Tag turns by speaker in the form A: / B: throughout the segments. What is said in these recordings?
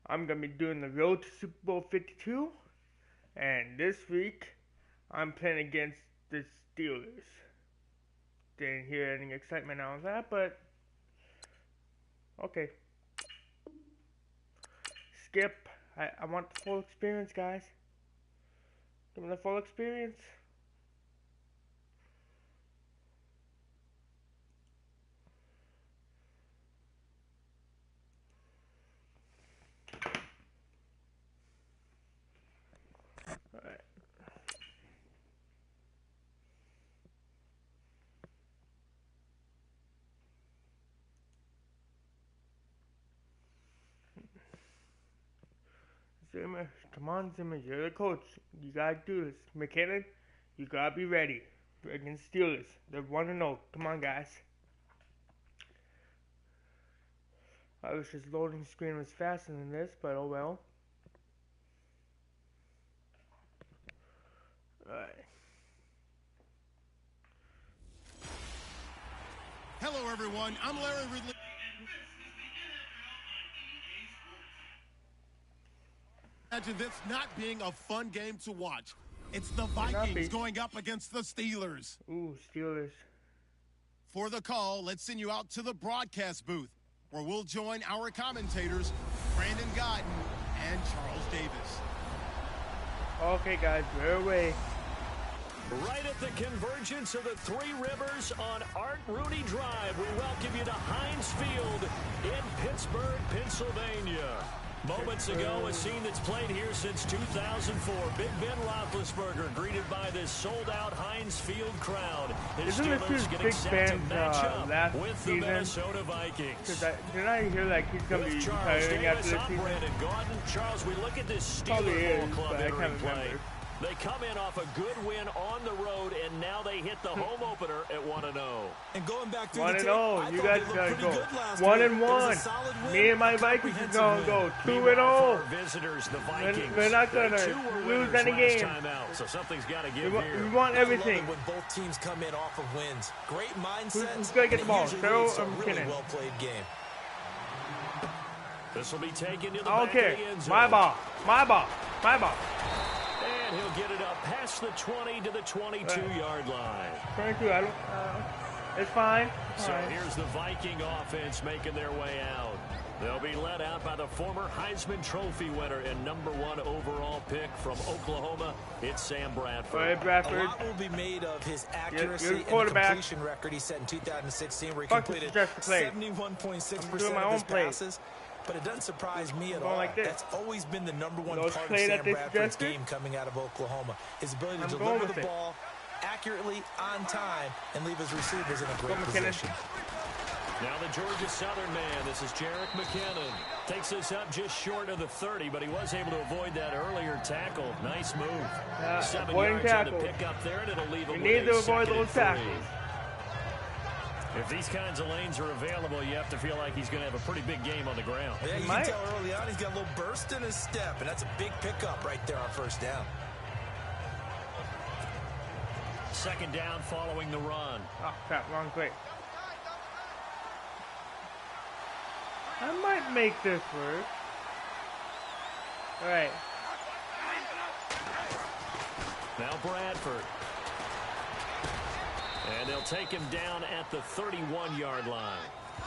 A: I'm going to be doing the road to Super Bowl 52. And this week, I'm playing against the Steelers. Didn't hear any excitement out of that, but okay. Skip. I want the full experience, guys. Give me the full experience. Alright. Zimmer, come on, Zimmer, you're the coach. You gotta do this. McKinnon, you gotta be ready against Steelers. They're 1-0. Come on, guys. I wish his loading screen was faster than this, but oh well. Alright.
B: Hello, everyone. I'm Larry Ridley. Imagine this not being a fun game to watch. It's the Vikings going up against the Steelers.
A: Ooh, Steelers.
B: For the call, let's send you out to the broadcast booth, where we'll join our commentators, Brandon Godden and Charles Davis.
A: Okay, guys, we're away.
C: Right at the convergence of the Three Rivers on Art Rooney Drive, we welcome you to Heinz Field in Pittsburgh, Pennsylvania. Moments ago, a scene that's played here since 2004. Big Ben Roethlisberger greeted by this sold-out Heinz Field crowd. His
A: Isn't this
C: Steelers
A: his
C: getting
A: Big
C: set
A: Ben
C: to match up
A: last
C: with
A: season?
C: the Minnesota Vikings.
A: Did I hear like he's going to be
C: With Charles
A: retiring after
C: Davis,
A: this
C: I'm
A: season?
C: Brandon Gaudin. Charles, we look at this
A: Probably
C: Steelers
A: is,
C: ball club
A: but I can't
C: entering play.
A: remember.
C: They come in off a good win on the road, and now they hit the home opener at 1-0.
D: And going back through
A: 1-0. You guys gotta go. 1-1. Me and my Vikings are gonna go 2-0.
C: Visitors, the Vikings.
A: We're not gonna lose any game.
C: So something's got to give here.
A: We want everything.
D: When both teams come in off of wins, great mindset.
A: Who's gonna get the ball? Farrell or
D: really
A: McKinnon?
D: well played game.
C: This will be taken to the
A: I don't
C: back
A: care.
C: of the end zone.
A: My ball. My ball. My ball.
C: And he'll get it up past the 20 to the 22-yard line.
A: 22. I don't. It's fine.
C: So here's the Viking offense making their way out. They'll be led out by the former Heisman Trophy winner and #1 overall pick from Oklahoma. It's Sam Bradford.
A: All right, Bradford.
D: A lot will be made of his accuracy
A: You're
D: and the
A: quarterback.
D: completion record he set in 2016, where he
A: Fuck
D: completed
A: just the play.
D: 71.6%
A: my
D: of his
A: own play.
D: passes. But it doesn't surprise me at
A: Going
D: all.
A: like this.
D: That's always been the #1
A: Those
D: part of
A: play that
D: Sam
A: they
D: Bradford's
A: suggested?
D: game coming out of Oklahoma. His ability to
A: I'm going
D: deliver
A: with
D: the
A: it.
D: ball accurately, on time, and leave his receivers in a great
A: McKinnon.
D: position.
C: Now the Georgia Southern man, this is Jerick McKinnon. Takes this up just short of the 30, but he was able to avoid that earlier tackle. Nice move. 7
A: avoiding
C: yards on the
A: tackles.
C: pick up there, and it'll leave
A: You
C: him
A: need
C: with
A: to
C: a
A: avoid
C: 2nd
A: those
C: and 3.
A: tackles.
C: If these kinds of lanes are available, you have to feel like he's going to have a pretty big game on the ground.
D: Yeah, you
A: might.
D: can tell early on he's got a little burst in his step, and that's a big pickup right there on first down.
C: 2nd down following the run.
A: Oh, crap. Wrong play. I might make this work. All right.
C: Now Bradford. And they'll take him down at the 31-yard line.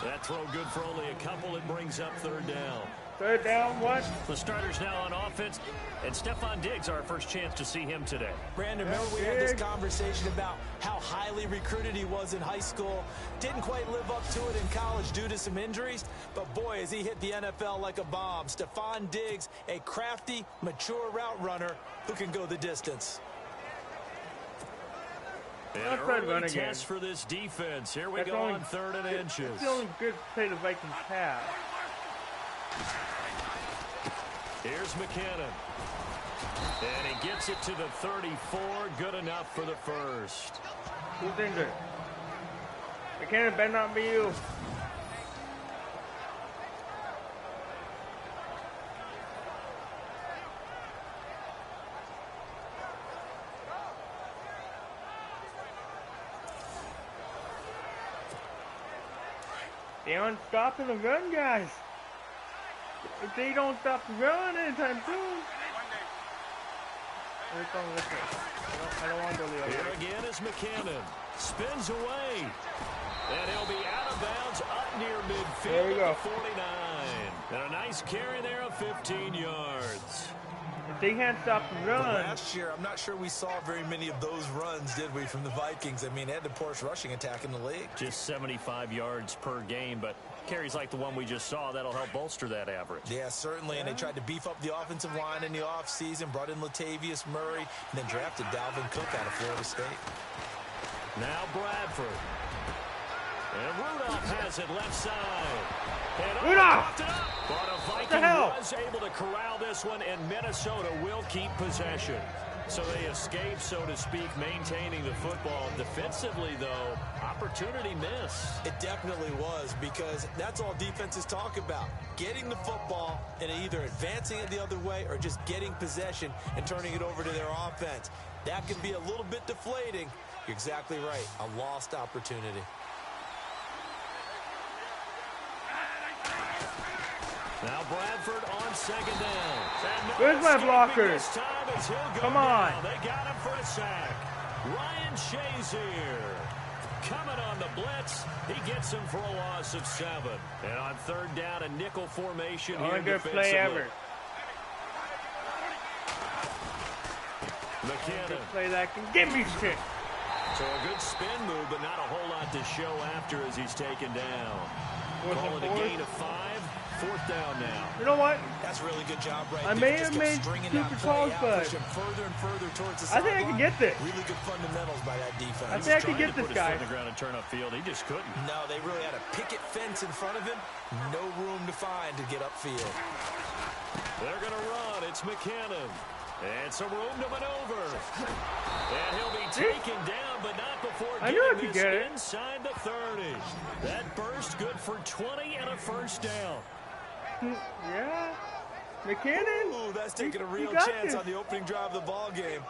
C: That throw good for only a couple. It brings up 3rd down.
A: 3rd down, what?
C: The starters now on offense. And Stephon Diggs, our first chance to see him today.
D: Brandon, remember we had this conversation about how highly recruited he was in high school. Didn't quite live up to it in college due to some injuries. But boy, has he hit the NFL like a bomb. Stephon Diggs, a crafty, mature route runner who can go the distance.
C: An early test for this defense. Here we go on 3rd and inches.
A: That's the only good play the Vikings have.
C: Here's McKinnon. And he gets it to the 34. Good enough for the 1st.
A: Who's injured? McKinnon better not be you. They aren't stopping the run, guys. if they don't stop the run anytime soon. I don't want to go the other
C: Here
A: way.
C: again is McKinnon. Spins away. And he'll be out of bounds up near midfield
A: There we go.
C: at the 49. And a nice carry there of 15 yards.
A: If they can't stop the run.
D: Last year, I'm not sure we saw very many of those runs, did we, from the Vikings? I mean, they had the poorest rushing attack in the league.
C: Just 75 yards per game, but carries like the one we just saw, that'll help bolster that average.
D: Yeah, certainly, and they tried to beef up the offensive line in the offseason, brought in Latavius Murray, and then drafted Dalvin Cook out of Florida State.
C: Now Bradford. And Rudolph has it left side. And
A: Rudolph!
C: It up. But a
A: the
C: Viking
A: hell?
C: was able to corral this one, and Minnesota will keep possession. So they escape, so to speak, maintaining the football. Defensively, though, opportunity miss.
D: It definitely was, because that's all defenses talk about. Getting the football and either advancing it the other way or just getting possession and turning it over to their offense. That can be a little bit deflating. You're exactly right. A lost opportunity.
C: Now Bradford on second down.
A: Where's my blockers? Come on.
C: They got him for a sack. Ryan Shazier coming on the blitz. He gets him for a loss of 7. And on third down, a nickel formation here
A: Only good
C: defensively.
A: play ever.
C: McKinnon.
A: Good play that can give me shit.
C: So a good spin move, but not a whole lot to show after as he's taken down. Call it a gain of 5. Fourth down now.
A: You know what?
D: That's a really good job right
A: I
D: there.
A: may
D: Just
A: have
D: kept
A: made
D: stringing
A: stupid
D: that
A: calls,
D: play out,
A: but
D: push him further and further towards the
A: I think I can
D: sideline.
A: get this.
D: Really good fundamentals by that defense.
A: I think I can
C: Trying
A: get
C: to
A: this
C: put his
A: guy.
C: foot on the ground and turn upfield. He just couldn't.
D: No, they really had a picket fence in front of him. No room to find to get upfield.
C: They're going to run. It's McKinnon. And some room to maneuver. And he'll be taken down, but not before
A: I knew I
C: getting
A: could
C: this
A: get it.
C: inside the 30. That burst good for 20 and a first down.
A: Yeah. McKinnon.
D: Ooh, that's taking a
A: You
D: real
A: got
D: chance
A: this.
D: on the opening drive of the ball game.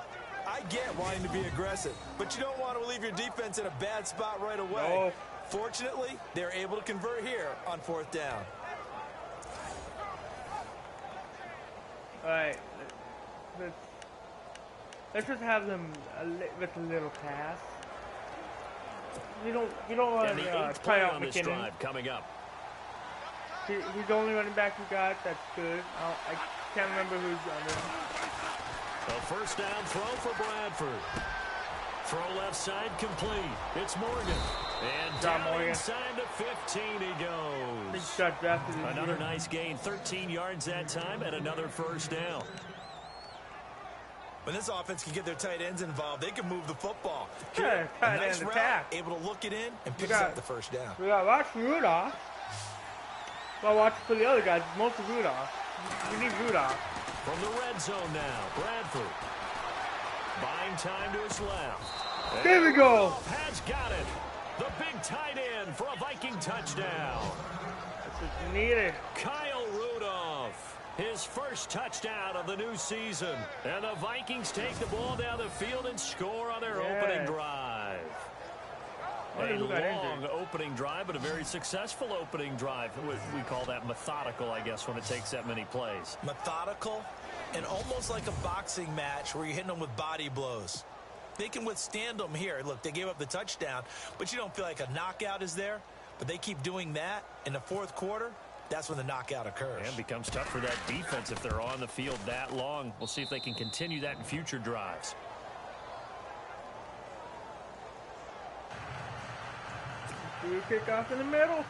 D: I get wanting to be aggressive, but you don't want to leave your defense in a bad spot right away.
A: No.
D: Fortunately, they're able to convert here on fourth down.
A: All right. Let's just have them with a little pass. You don't want
C: And the
A: to
C: 8th
A: try
C: play
A: out
C: on this
A: McKinnon.
C: drive coming up.
A: He's the only running back we got. That's good. I can't remember who's under.
C: A first down throw for Bradford. Throw left side complete. It's Morgan. And
A: John
C: down
A: Morgan.
C: inside the 15 he
A: I think
C: goes.
A: he got drafted this
C: Another
A: year.
C: nice gain. 13 yards that time and another first down.
D: When this offense can get their tight ends involved, they can move the football.
A: Yeah,
D: Here, a
A: tight
D: nice
A: end
D: route,
A: attack.
D: able to look it in and picks
A: got-
D: up the first down.
A: We got watch Rudolph. Well, watch for the other guys. Mostly Rudolph. We need Rudolph.
C: From the red zone now, Bradford. Buying time to his left.
A: There we go.
C: Rudolph has got it. The big tight end for a Viking touchdown.
A: That's what you needed.
C: Kyle Rudolph, his first touchdown of the new season. And the Vikings take the ball down the field and score on their opening drive.
A: Wonder
C: A
A: who got
C: long
A: injured.
C: opening drive, but a very successful opening drive. We call that methodical, I guess, when it takes that many plays.
D: Methodical and almost like a boxing match where you're hitting them with body blows. They can withstand them here. Look, they gave up the touchdown, but you don't feel like a knockout is there. But they keep doing that in the fourth quarter. That's when the knockout occurs.
C: And it becomes tough for that defense if they're on the field that long. We'll see if they can continue that in future drives.
A: Do we kick off in the middle?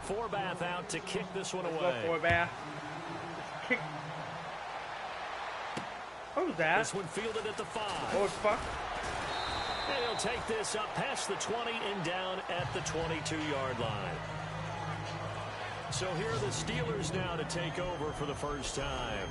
C: Forbath out to kick this one
A: Go
C: away.
A: for it, Bath. Kick. What was that?
C: This one fielded at the 5.
A: Oh, fuck.
C: And he'll take this up past the 20 and down at the 22-yard line. So here are the Steelers now to take over for the first time.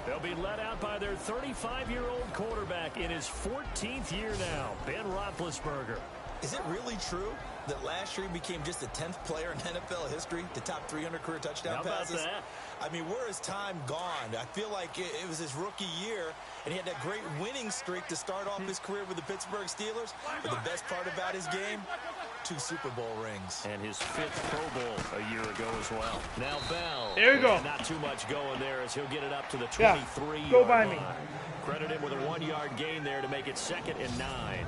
C: They'll be led out by their 35-year-old quarterback in his 14th year now, Ben Roethlisberger.
D: Is it really true that last year he became just the 10th player in NFL history to top 300 career touchdown
C: How about
D: passes?
C: that?
D: I mean, where is time gone? I feel like it was his rookie year, and he had that great winning streak to start off his career with the Pittsburgh Steelers. But the best part about his game, 2 Super Bowl rings.
C: And his 5th Pro Bowl a year ago as well. Now Bell.
A: There you go.
C: Not too much going there as he'll get it up to the 23-yard
A: go by
C: line.
A: me.
C: Credit him with a 1-yard gain there to make it 2nd and 9.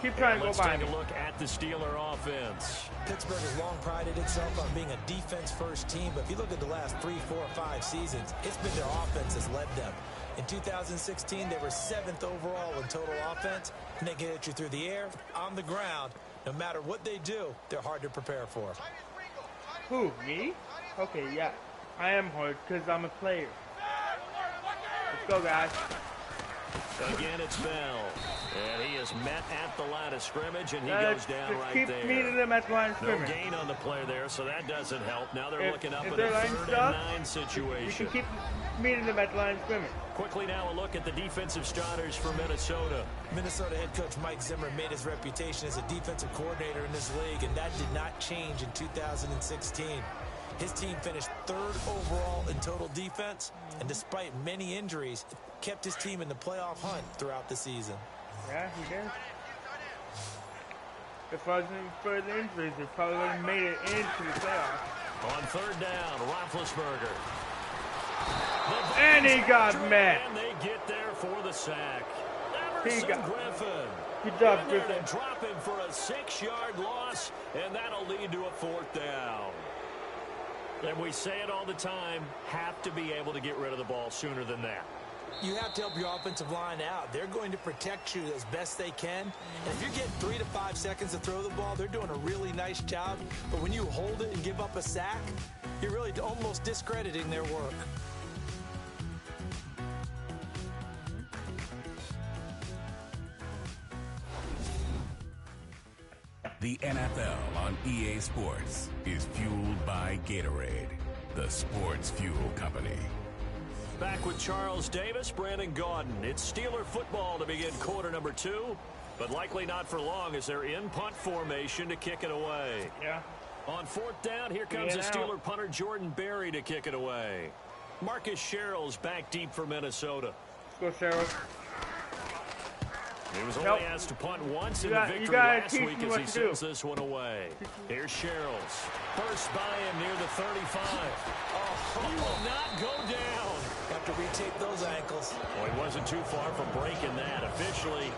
A: Keep trying to go by me.
C: Let's take a look at the Steeler offense.
D: Pittsburgh has long prided itself on being a defense-first team, but if you look at the last 3, 4, 5 seasons, it's been their offense that's led them. In 2016, they were 7th overall in total offense, and they can hit you through the air, on the ground. No matter what they do, they're hard to prepare for.
A: Who, me? Okay, yeah. I am hard because I'm a player. Let's go, guys.
C: Again, it's Bell. And he is met at the line of scrimmage, and he goes down right
A: keep
C: there.
A: Keep meeting them at the line of
C: No
A: scrimmage.
C: gain on the play there, so that doesn't help. Now they're looking up
A: if
C: at
A: they're
C: a
A: line
C: 3rd
A: stuff,
C: and 9 situation.
A: You can keep meeting them at the line of scrimmage.
C: Quickly now a look at the defensive starters for Minnesota.
D: Minnesota head coach Mike Zimmer made his reputation as a defensive coordinator in this league, and that did not change in 2016. His team finished 3rd overall in total defense, and despite many injuries, kept his team in the playoff hunt throughout the season.
A: Yeah, he did. If it wasn't for the injuries, they probably would have made it into the playoffs.
C: On 3rd down, Roethlisberger.
A: And he got met.
C: And they get there for the sack.
A: He got
C: Griffin.
A: Good job, Griffin.
C: Drop him for a 6-yard loss, and that'll lead to a 4th down. And we say it all the time, have to be able to get rid of the ball sooner than that.
D: You have to help your offensive line out. They're going to protect you as best they can. And if you're getting 3 to 5 seconds to throw the ball, they're doing a really nice job. But when you hold it and give up a sack, you're really almost discrediting their work.
E: The NFL on EA Sports is fueled by Gatorade, the sports fuel company.
C: Back with Charles Davis, Brandon Gaudin. It's Steeler football to begin quarter number 2, but likely not for long as they're in punt formation to kick it away.
A: Yeah.
C: On 4th down, here comes the Steeler punter Jordan Berry to kick it away. Marcus Sherrill's back deep for Minnesota.
A: Let's go, Sherrill.
C: He was only asked to punt once in the victory last week as he sends this one away. Here's Sherrill's. First by him near the 35. Oh, he will not go down.
D: Have to retape those ankles.
C: Well, he wasn't too far from breaking that. Officially,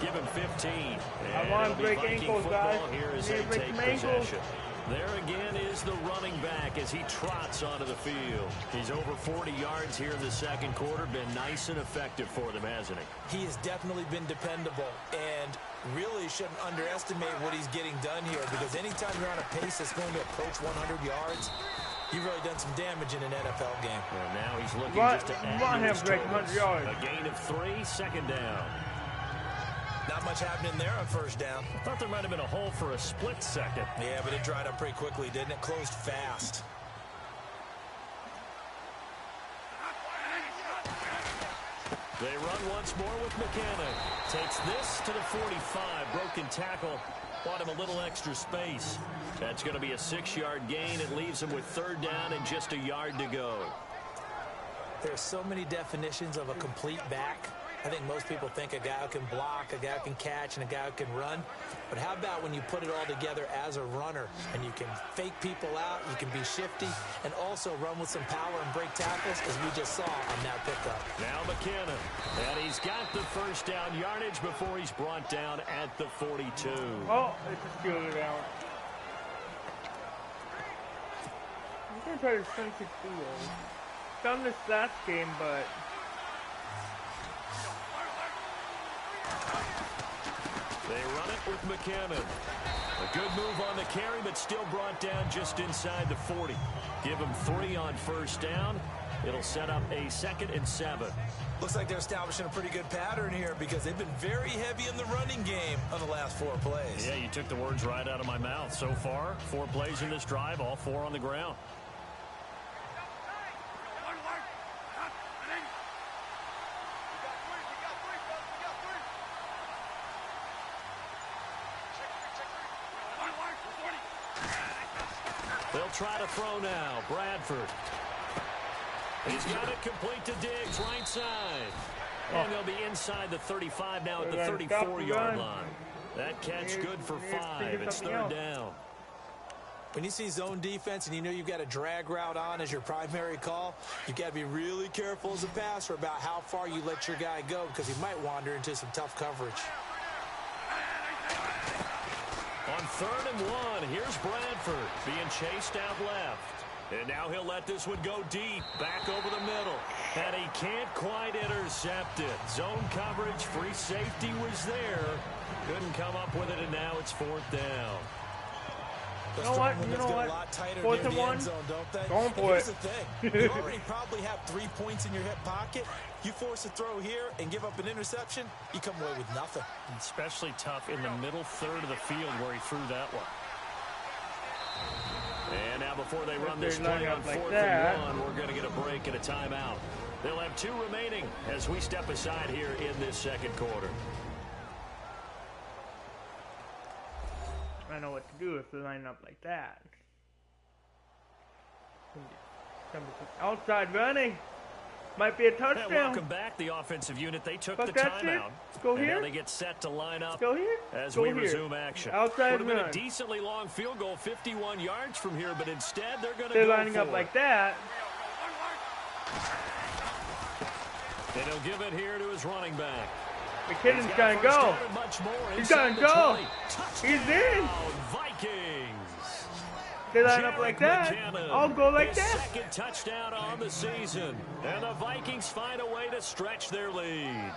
C: give him 15.
A: I want to break ankles, guys.
C: Here as they take possession. There again is the running back as he trots onto the field. He's over 40 yards here in the second quarter. Been nice and effective for them, hasn't he?
D: He has definitely been dependable and really shouldn't underestimate what he's getting done here, because anytime you're on a pace that's going to approach 100 yards, you've really done some damage in an NFL game.
C: And now he's looking just to add to his
A: break 100 yards.
C: A gain of 3, 2nd down.
D: Not much happening there on 1st down.
C: I thought there might have been a hole for a split second.
D: Yeah, but it dried up pretty quickly, didn't it? Closed fast.
C: They run once more with McKinnon. Takes this to the 45. Broken tackle. Bought him a little extra space. That's going to be a 6-yard gain. It leaves him with 3rd down and just a yard to go.
D: There's so many definitions of a complete back. I think most people think a guy who can block, a guy who can catch, and a guy who can run. But how about when you put it all together as a runner, and you can fake people out, you can be shifty, and also run with some power and break tackles, as we just saw on that pickup.
C: Now McKinnon, and he's got the 1st down yardage before he's brought down at the 42.
A: Oh, it's a Steeler down. I'm going to try to send it to you. Done this last game, but...
C: They run it with McKinnon. A good move on the carry, but still brought down just inside the 40. Give him 3 on 1st down. It'll set up a 2nd and 7.
D: Looks like they're establishing a pretty good pattern here, because they've been very heavy in the running game on the last 4 plays.
C: Yeah, you took the words right out of my mouth. So far, 4 plays in this drive, all 4 on the ground. They'll try to throw now. Bradford. He's got it complete to Diggs, right side. And they'll be inside the 35 now at the 34-yard line. That catch good for 5. It's third down.
D: When you see zone defense and you know you've got a drag route on as your primary call, you've got to be really careful as a passer about how far you let your guy go because he might wander into some tough coverage.
C: On 3rd and 1, here's Bradford being chased out left. And now he'll let this one go deep, back over the middle. And he can't quite intercept it. Zone coverage, free safety was there. Couldn't come up with it, and now it's 4th down.
A: You know what? You know what? 4th and 1. Going for it.
D: Here's the thing. You already probably have 3 points in your hip pocket. You force a throw here and give up an interception, you come away with nothing.
C: Especially tough in the middle third of the field where he threw that one. And now before they run this play on 4th and 1, we're going to get a break and a timeout. They'll have 2 remaining as we step aside here in this second quarter.
A: I know what to do if they line up like that. Outside running. Might be a touchdown.
C: Welcome back, the offensive unit. They took the timeout.
A: Go
C: and
A: here.
C: Now they get set to line up
A: Go here.
C: as
A: Go
C: we
A: here.
C: resume action.
A: Outside
C: Would have been
A: run.
C: a decently long field goal, 51 yards from here, but instead they're going to
A: They're
C: go
A: lining
C: for
A: up
C: it.
A: like that.
C: And he'll give it here to his running back.
A: McKinnon's got to go. He's got to go. He's in.
C: Vikings.
A: They line up like that. I'll go like
C: his
A: that.
C: Second touchdown on the season. And the Vikings find a way to stretch their lead.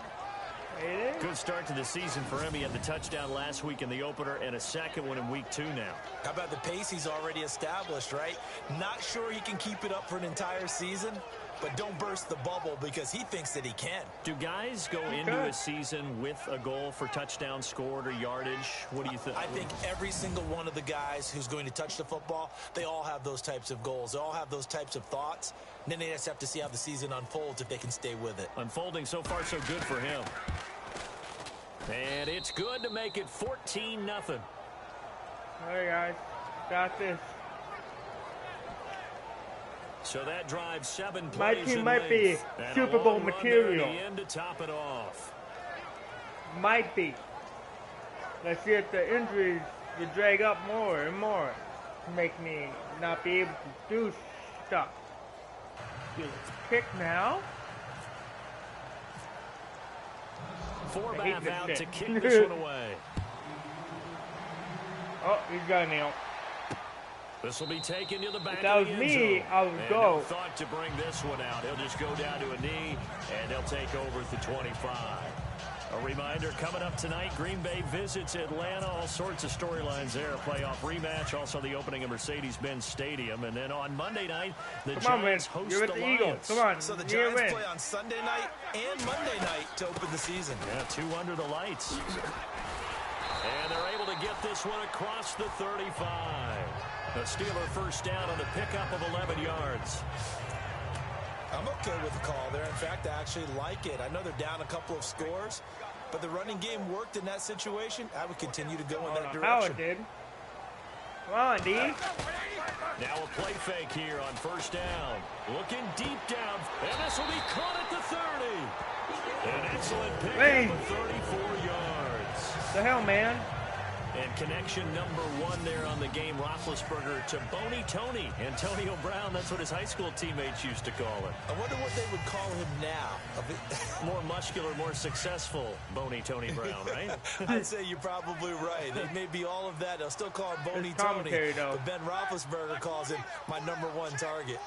C: Good start to the season for him. He had the touchdown last week in the opener and a second one in week 2 now.
D: How about the pace he's already established, right? Not sure he can keep it up for an entire season, but don't burst the bubble because he thinks that he can.
C: Do guys go into a season with a goal for touchdown scored or yardage? What do you think?
D: I think every single one of the guys who's going to touch the football, they all have those types of goals. They all have those types of thoughts. And then they just have to see how the season unfolds if they can stay with it.
C: Unfolding so far so good for him. And it's good to make it 14-0.
A: All right, guys. Got this.
C: So that drives 7 plays.
A: My team might be Super Bowl material.
C: At the end to top it off.
A: Might be. Let's see if the injuries will drag up more and more to make me not be able to do stuff. Kick now.
C: 4-back out to kick this one away.
A: Oh, he's got a nail.
C: This will be taken to the back
A: If that
C: of
A: was
C: the end
A: me,
C: zone.
A: I would
C: And
A: go.
C: no thought to bring this one out. He'll just go down to a knee, and they'll take over at the 25. A reminder, coming up tonight, Green Bay visits Atlanta. All sorts of storylines there. A playoff rematch, also the opening of Mercedes-Benz Stadium. And then on Monday night, the Giants host
A: You're with
C: the
A: the Eagles.
C: Lions.
A: Come on.
D: So the Giants play on Sunday night and Monday night to open the season.
C: Yeah, 2 under the lights. And they're able to get this one across the 35. A Steeler first down on the pickup of 11 yards.
D: I'm okay with the call there. In fact, I actually like it. I know they're down a couple of scores, but the running game worked in that situation. I would continue to go in that direction.
A: How it did. Come on, D.
C: Now a play fake here on first down. Looking deep down, and this will be caught at the 30. An excellent pick for 34 yards.
A: The hell, man.
C: And connection number 1 there on the game, Roethlisberger to Boney Tony. Antonio Brown, that's what his high school teammates used to call him.
D: I wonder what they would call him now.
C: More muscular, more successful Boney Tony Brown, right?
D: I'd say you're probably right. It may be all of that. They'll still call him Boney Tony. But Ben Roethlisberger calls him my number 1 target.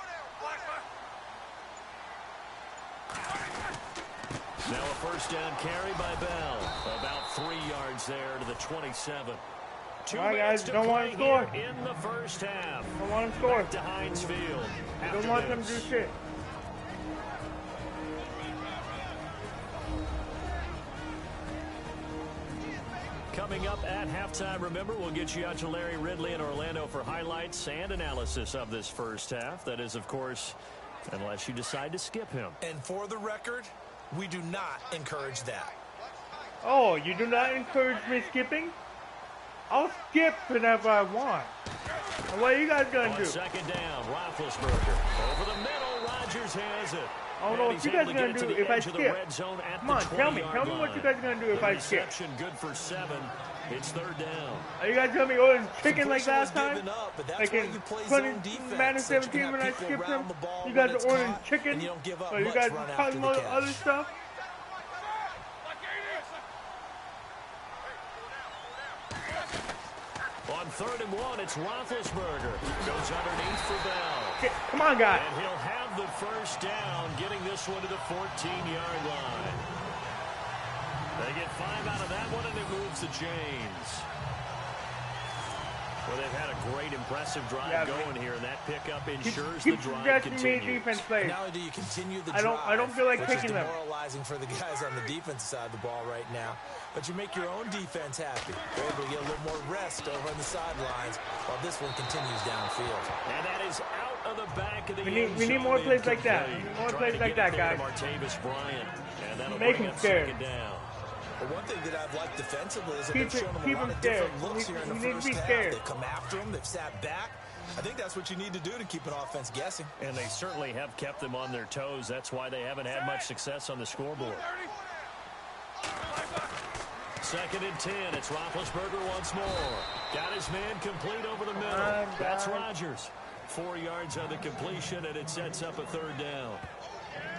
C: Now a first down carry by Bell. About 3 yards there to the 27. 2
A: All right, guys,
C: minutes to
A: don't want to
C: play
A: score.
C: here in the first half.
A: Don't want to score.
C: Back to Heinz Field.
A: Don't want them to do shit.
C: Coming up at halftime, remember, we'll get you out to Larry Ridley in Orlando for highlights and analysis of this first half. That is, of course, unless you decide to skip him.
D: And for the record, we do not encourage that.
A: Oh, you do not encourage me skipping? I'll skip whenever I want. And what are you guys going to do?
C: Second down, Roethlisberger. Over the middle, Rodgers has it.
A: I don't know what you guys are going to do if I skip.
C: Come
A: on, tell me. Tell me what you guys are going to do if I skip.
C: Good for 7. It's third down.
A: Are you guys gonna be ordering chicken like last time?
D: Up, but that's
A: Like
D: why
A: in
D: you play
A: 20,
D: zone defense,
A: Madden
D: so you can
A: 17
D: have
A: when I
D: people
A: skipped
D: around
A: them?
D: the ball
A: You
D: when
A: guys
D: it's
A: are ordering
D: caught,
A: chicken?
D: and you don't give up
A: Or you
D: much
A: guys
D: run
A: are
D: after
A: talking
D: the
A: about
D: catch.
A: other stuff?
C: On 3rd and 1, it's Roethlisberger. Goes underneath for Bell.
A: Come on, guys.
C: And he'll have the first down, getting this one to the 14-yard line. They get 5 out of that one, and it moves to James. Well, they've had a great, impressive drive going here, and that pickup ensures the drive continues.
A: Defense plays.
D: Not only do you continue the drive,
A: I don't feel like
D: which
A: picking
D: is
A: them.
D: demoralizing for the guys on the defensive side of the ball right now, but you make your own defense happy. You're able to get a little more rest over on the sidelines while this one continues downfield.
C: And that is out of the back of the
A: We need more plays like that. We need more plays like that, guys.
C: Martavis Bryant, and that'll
A: Make
C: bring
A: him
C: up
A: scared.
C: second down.
D: Well, one thing that I've liked defensively is that
A: Keep
D: they've shown them
A: keep
D: a lot
A: him
D: of different
A: scared.
D: looks here in the
A: You need to
D: first
A: be
D: half.
A: scared.
D: They've come after them. They've sat back. I think that's what you need to do to keep an offense guessing.
C: And they certainly have kept them on their toes. That's why they haven't had much success on the scoreboard. 2nd and 10. It's Roethlisberger once more. Got his man complete over the middle. That's Rodgers. 4 yards on the completion, and it sets up a 3rd down.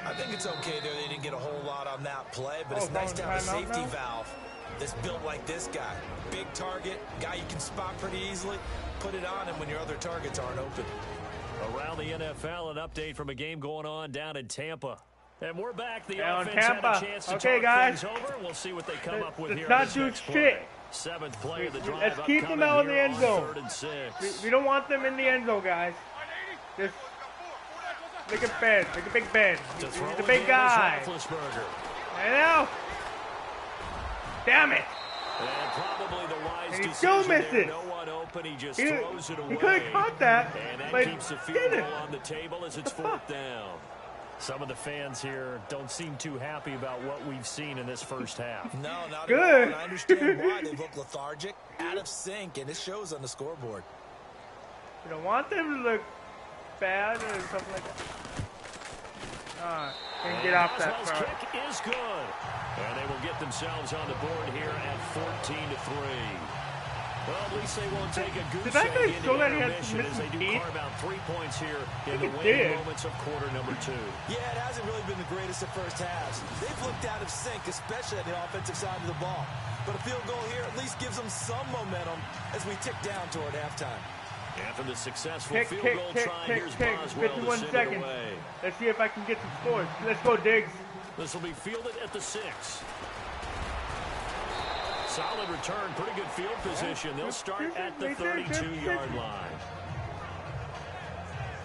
D: I think it's okay there. They didn't get a whole lot on that play, but it's nice to have a safety valve that's built like this guy. Big target, guy you can spot pretty easily. Put it on him when your other targets aren't open.
C: Around the NFL, an update from a game going on down in Tampa. And we're back. The
A: on
C: offense
A: Tampa.
C: had a chance to
A: Okay,
C: talk
A: guys.
C: things over. We'll see what they come up with here.
A: Not
C: on
A: do
C: this next
A: shit.
C: play. 7th play of the drive.
A: Let's keep them out in the end zone.
C: 3rd and 6.
A: We don't want them in the end zone, guys. Just make a bed. Make a big bed. He's a big guy. I know. Damn it.
C: And probably the wise
A: And he
C: decision
A: still
C: there.
A: misses.
C: No one open. He just throws it away.
A: He could have caught that.
C: And that
A: but
C: keeps the field
A: didn't.
C: goal on the table as it's 4th down. Some of the fans here don't seem too happy about what we've seen in this first half.
D: No, not
A: Good.
D: at all. And I understand why. They look lethargic, out of sync, and it shows on the scoreboard.
A: You don't want them to look bad or something like that. And get off that
C: Boswell's
A: front.
C: kick is good. And they will get themselves on the board here at 14-3. Well, at least they won't take a goose
A: that guy
C: egg into
A: show that he had
C: intermission
A: some
C: as they do
A: missing teeth?
C: carve out 3 points here in the
A: he
C: waning
A: did.
C: moments of quarter number 2.
D: Yeah, it hasn't really been the greatest of first halves. They've looked out of sync, especially at the offensive side of the ball. But a field goal here at least gives them some momentum as we tick down toward halftime.
C: After the successful
A: Kick,
C: field
A: kick,
C: goal
A: kick,
C: try,
A: kick,
C: here's
A: kick.
C: Boswell to
A: 51
C: send it
A: seconds.
C: away.
A: Let's see if I can get some scores. Let's go, Diggs.
C: This will be fielded at the 6. Solid return, pretty good field position. They'll start at the 32-yard line.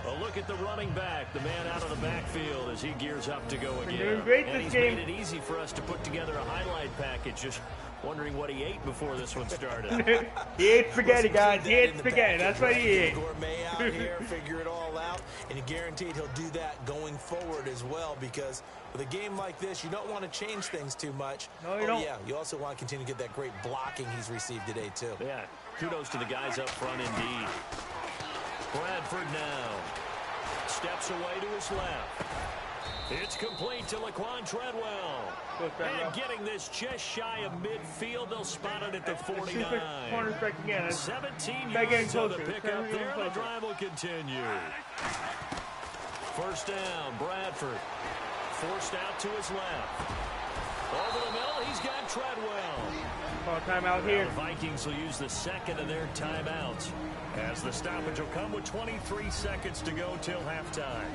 C: A look at the running back, the man out of the backfield as he gears up to go again.
A: Doing great
C: and
A: this
C: he's
A: game.
C: made it easy for us to put together a highlight package. Just wondering what he ate before this one started.
A: He ate spaghetti, guys. He ate spaghetti. That's what he ate.
D: Gourmet out here, figure it all out, and you're guaranteed he'll do that going forward as well, because with a game like this, you don't want to change things too much.
A: No, you don't.
D: Yeah, you also want to continue to get that great blocking he's received today, too.
C: Yeah, kudos to the guys up front indeed. Bradford now steps away to his left. It's complete to Laquan Treadwell. And getting this just shy of midfield, they'll spot it at the 49.
A: Corner's back again.
C: 17
A: Back getting
C: yards on the
A: closer.
C: pickup there. The
A: Closer.
C: drive will continue. First down, Bradford. Forced out to his left. Over the middle, he's got Treadwell.
A: Call timeout here.
C: The Vikings will use the second of their timeouts, as the stoppage will come with 23 seconds to go till halftime.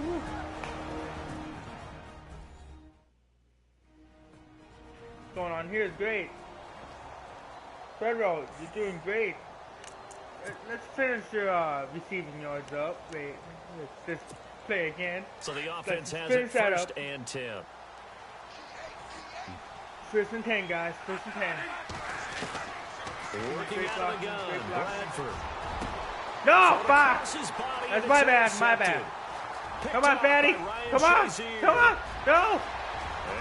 A: What's going on here is great. Treadwell, you're doing great. Let's finish your receiving yards up. Wait, let's just play again.
C: So the offense has
A: finish
C: it
A: that
C: first
A: up.
C: and 10.
A: First and 10, guys. First and 10.
C: Working
A: Great
C: out
A: block,
C: of the gun,
A: great block.
C: Bradford.
A: No, bye.
C: Across his body,
A: That's
C: and
A: my
C: it's
A: bad, my
C: intercepted.
A: bad.
C: Picked
A: Come on,
C: off
A: Fatty.
C: by Ryan
A: Come on.
C: Shazier.
A: Come on. No.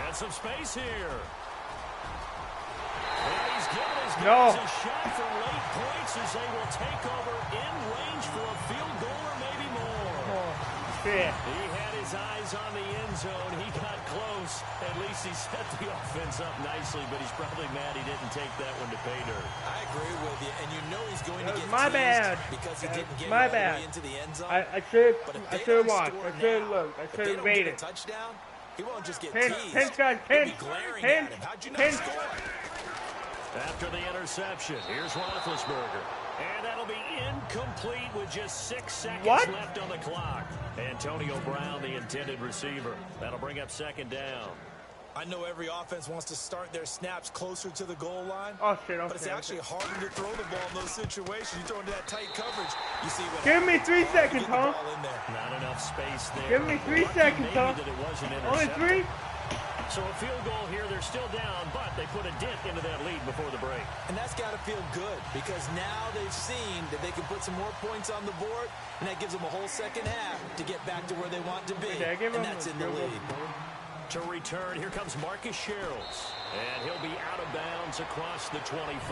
C: And some space here. And he's given his
A: No.
C: guys a shot for late points as they will take over in range for a field goal or maybe more.
A: shit.
C: He had his eyes on the end zone. He got close. At least he set the offense up nicely, but he's probably mad he didn't take that one to pay dirt.
D: I agree with you, and you know he's going to get
A: my
D: teased
A: bad.
D: because he didn't get
A: my
D: all the
A: bad.
D: way into the end zone.
A: I should
D: But if
A: have watched. I should have looked. I
D: if
A: should
D: they
A: have
D: don't get
A: waited.
D: a touchdown, he won't just get
A: Pinch,
D: teased.
A: pinch, guys,
D: He'll
A: pinch,
D: be glaring
A: pinch,
D: at him. How'd you not
A: pinch.
D: score?
C: After the interception, here's Roethlisberger. And that'll be incomplete with just 6 seconds left on the clock. Antonio Brown, the intended receiver. That'll bring up second down.
D: I know every offense wants to start their snaps closer to the goal line.
A: Oh, shit.
D: But it's actually harder to throw the ball in those situations. You throw into that tight coverage, you see what
A: Give me
D: happens.
A: 3 seconds, huh?
C: Not enough space there.
A: Give me 3 seconds, huh? Only 3?
C: So a field goal here, they're still down, but they put a dent into that lead before the break.
D: And that's got to feel good because now they've seen that they can put some more points on the board, and that gives them a whole second half to get back to where they want to be, and that's in the lead.
C: To return, here comes Marcus Sherrills, and he'll be out of bounds across the 25.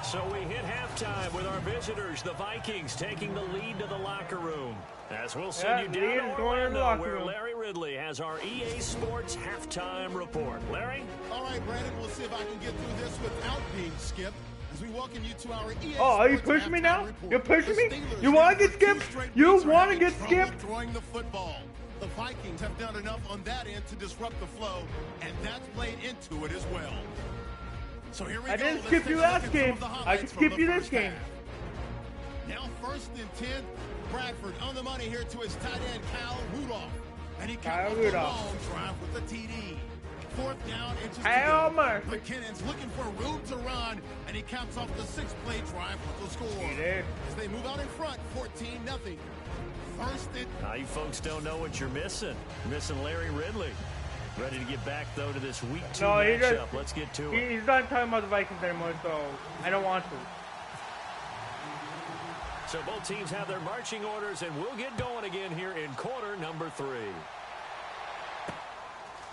C: So we hit halftime with our visitors, the Vikings, taking the lead to the locker room. As we'll send you down to Orlando, where Larry Ridley has our EA Sports halftime report. Larry?
B: All right, Brandon, we'll see if I can get through this without being skipped. As we welcome you to our EA
A: are you pushing me now? You're pushing me? You want to get skipped? You want to get skipped?
B: Throwing the football. The Vikings have done enough on that end to disrupt the flow, and that's played into it as well. So here we go.
A: I didn't skip you last game. I can skip you this game.
B: Now 1st and 10. Bradford on the money here to his tight end, Kyle Rudolph. And he comes with a long drive with the TD. 4th down, inches to go. McKinnon's looking for room to run, and he caps off the 6-play drive with the score. As they move out in front, 14-0. 1st and...
C: Now, you folks don't know what you're missing. You're missing Larry Ridley. Ready to get back, though, to this Week 2 matchup. Let's get to it.
A: He's not talking about the Vikings anymore, so I don't want to.
C: So both teams have their marching orders, and we'll get going again here in quarter number 3.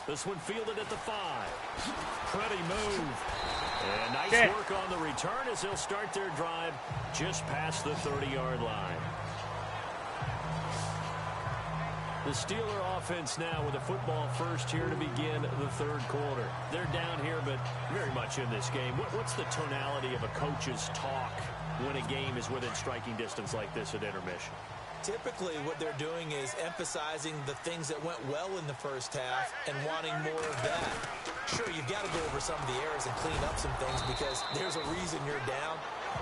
C: This one fielded at the 5. Pretty move. And nice work on the return as they'll start their drive just past the 30-yard line. The Steeler offense now with a football first here to begin the 3rd quarter. They're down here, but very much in this game. What's the tonality of a coach's talk when a game is within striking distance like this at intermission?
D: Typically, what they're doing is emphasizing the things that went well in the first half and wanting more of that. Sure, you've got to go over some of the errors and clean up some things because there's a reason you're down.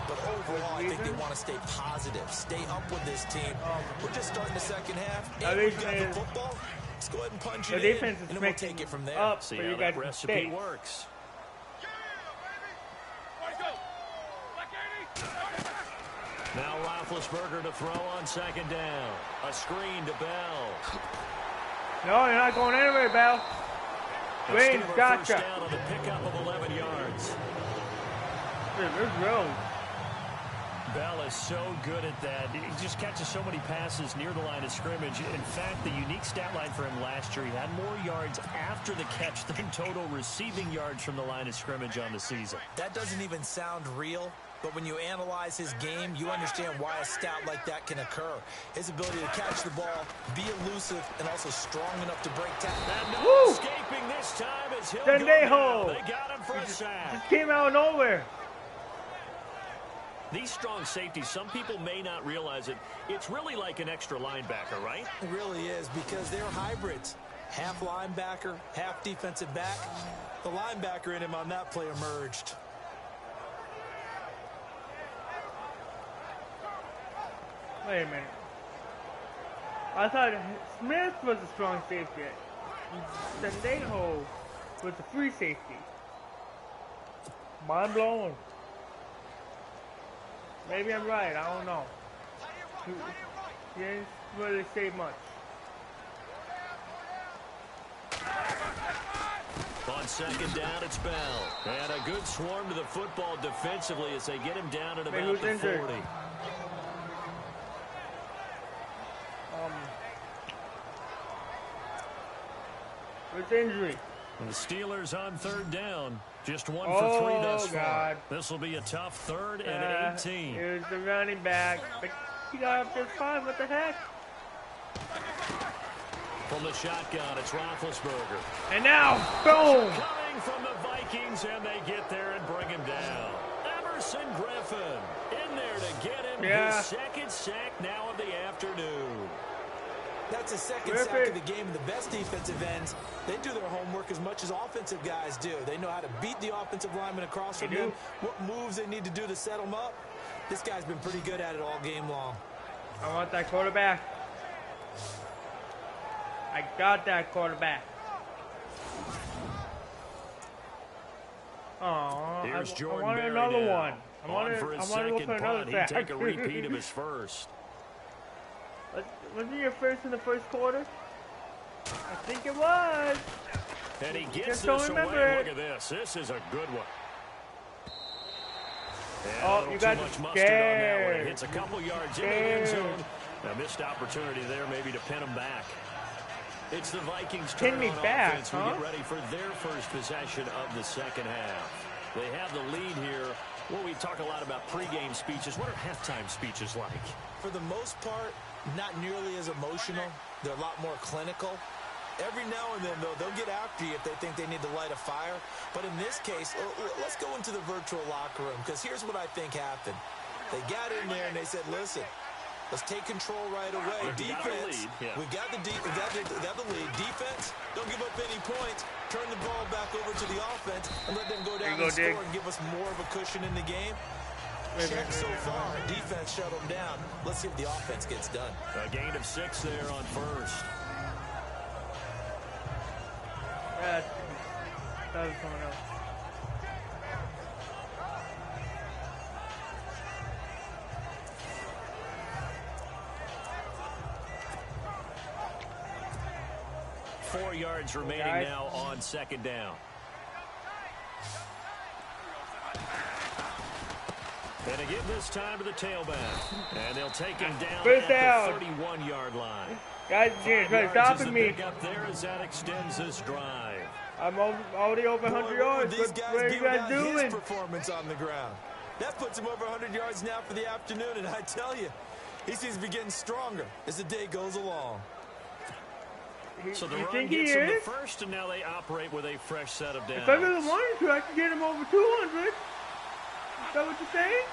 D: But overall, I think they want to stay positive, stay up with this team. We're just starting the second half, and we've got the football. Let's go ahead and punch it in, and then we'll take it from there.
C: See how that recipe works. Now Roethlisberger to throw on 2nd down. A screen to Bell.
A: No, you're not going anywhere, Bell. Wayne, gotcha.
C: First down on the pickup of 11 yards.
A: There's room.
C: Bell is so good at that. He just catches so many passes near the line of scrimmage. In fact, the unique stat line for him last year, he had more yards after the catch than total receiving yards from the line of scrimmage on the season.
D: That doesn't even sound real. But when you analyze his game, you understand why a stat like that can occur. His ability to catch the ball, be elusive, and also strong enough to break tackles.
C: And no escaping this time as he'll go down. They got him for a sack.
A: Just came out of nowhere.
C: These strong safeties, some people may not realize it. It's really like an extra linebacker, right?
D: It really is because they're hybrids. Half linebacker, half defensive back. The linebacker in him on that play emerged.
A: Wait a minute. I thought Smith was a strong safety. Sendejo was a free safety. Mind blown. Maybe I'm right. I don't know. He didn't really say much.
C: On 2nd down, it's Bell. And a good swarm to the football defensively as they get him down at about the 40.
A: With injury.
C: And the Steelers on 3rd down. Just 1 for 3 thus far. This will be a tough 3rd and 18.
A: Here's the running back. But he got up just fine. What the heck?
C: From the shotgun, it's Roethlisberger.
A: And now, boom!
C: Coming from the Vikings, and they get there and bring him down. Emerson Griffin in there to get him his second sack now of the afternoon.
D: That's a second sack of the game. The best defensive ends, they do their homework as much as offensive guys do. They know how to beat the offensive lineman across from them, what moves they need to do to set them up. This guy's been pretty good at it all game long.
A: I want that quarterback. I got that quarterback. Oh,
C: here's
A: I
C: Jordan
A: want
C: Berry
A: another
C: now.
A: one. I want to go for another sack.
C: He'd take a repeat of his first.
A: Wasn't he your first in the first quarter? I think it was.
C: And he gets
A: Just
C: this
A: don't
C: away.
A: remember
C: Look at this. This is a good one. And
A: oh, you got
C: much mustard on that one. It hits a couple yards in the end zone. A missed opportunity there maybe to pin him back. It's the Vikings' turn on offense. We get ready for their first possession of the second half. They have the lead here. Well, we talk a lot about pregame speeches. What are halftime speeches like?
D: For the most part, not nearly as emotional. They're a lot more clinical. Every now and then, though, they'll get after you if they think they need to light a fire. But in this case, let's go into the virtual locker room, because here's what I think happened. They got in there and they said, listen, let's take control right away. Defense, we've got the lead. Defense, don't give up any points. Turn the ball back over to the offense and let them go down and score and give us more of a cushion in the game. Check so far. Defense shut them down. Let's see if the offense gets done.
C: A gain of 6 there on first.
A: That was someone else.
C: Four yards remaining now on second down. And again this time to the tailback. And they'll take him down at the 31-yard line.
A: Guys, try stopping me.
C: Up there as that extends this drive.
A: I'm already over 100 yards. What are you guys doing?
D: His performance on the ground. That puts him over 100 yards now for the afternoon. And I tell you, he seems to be getting stronger as the day goes along.
C: So the run gets him the first, and now they operate with a fresh set of downs.
A: If I really wanted to, I could get him over 200. Is that what you're saying?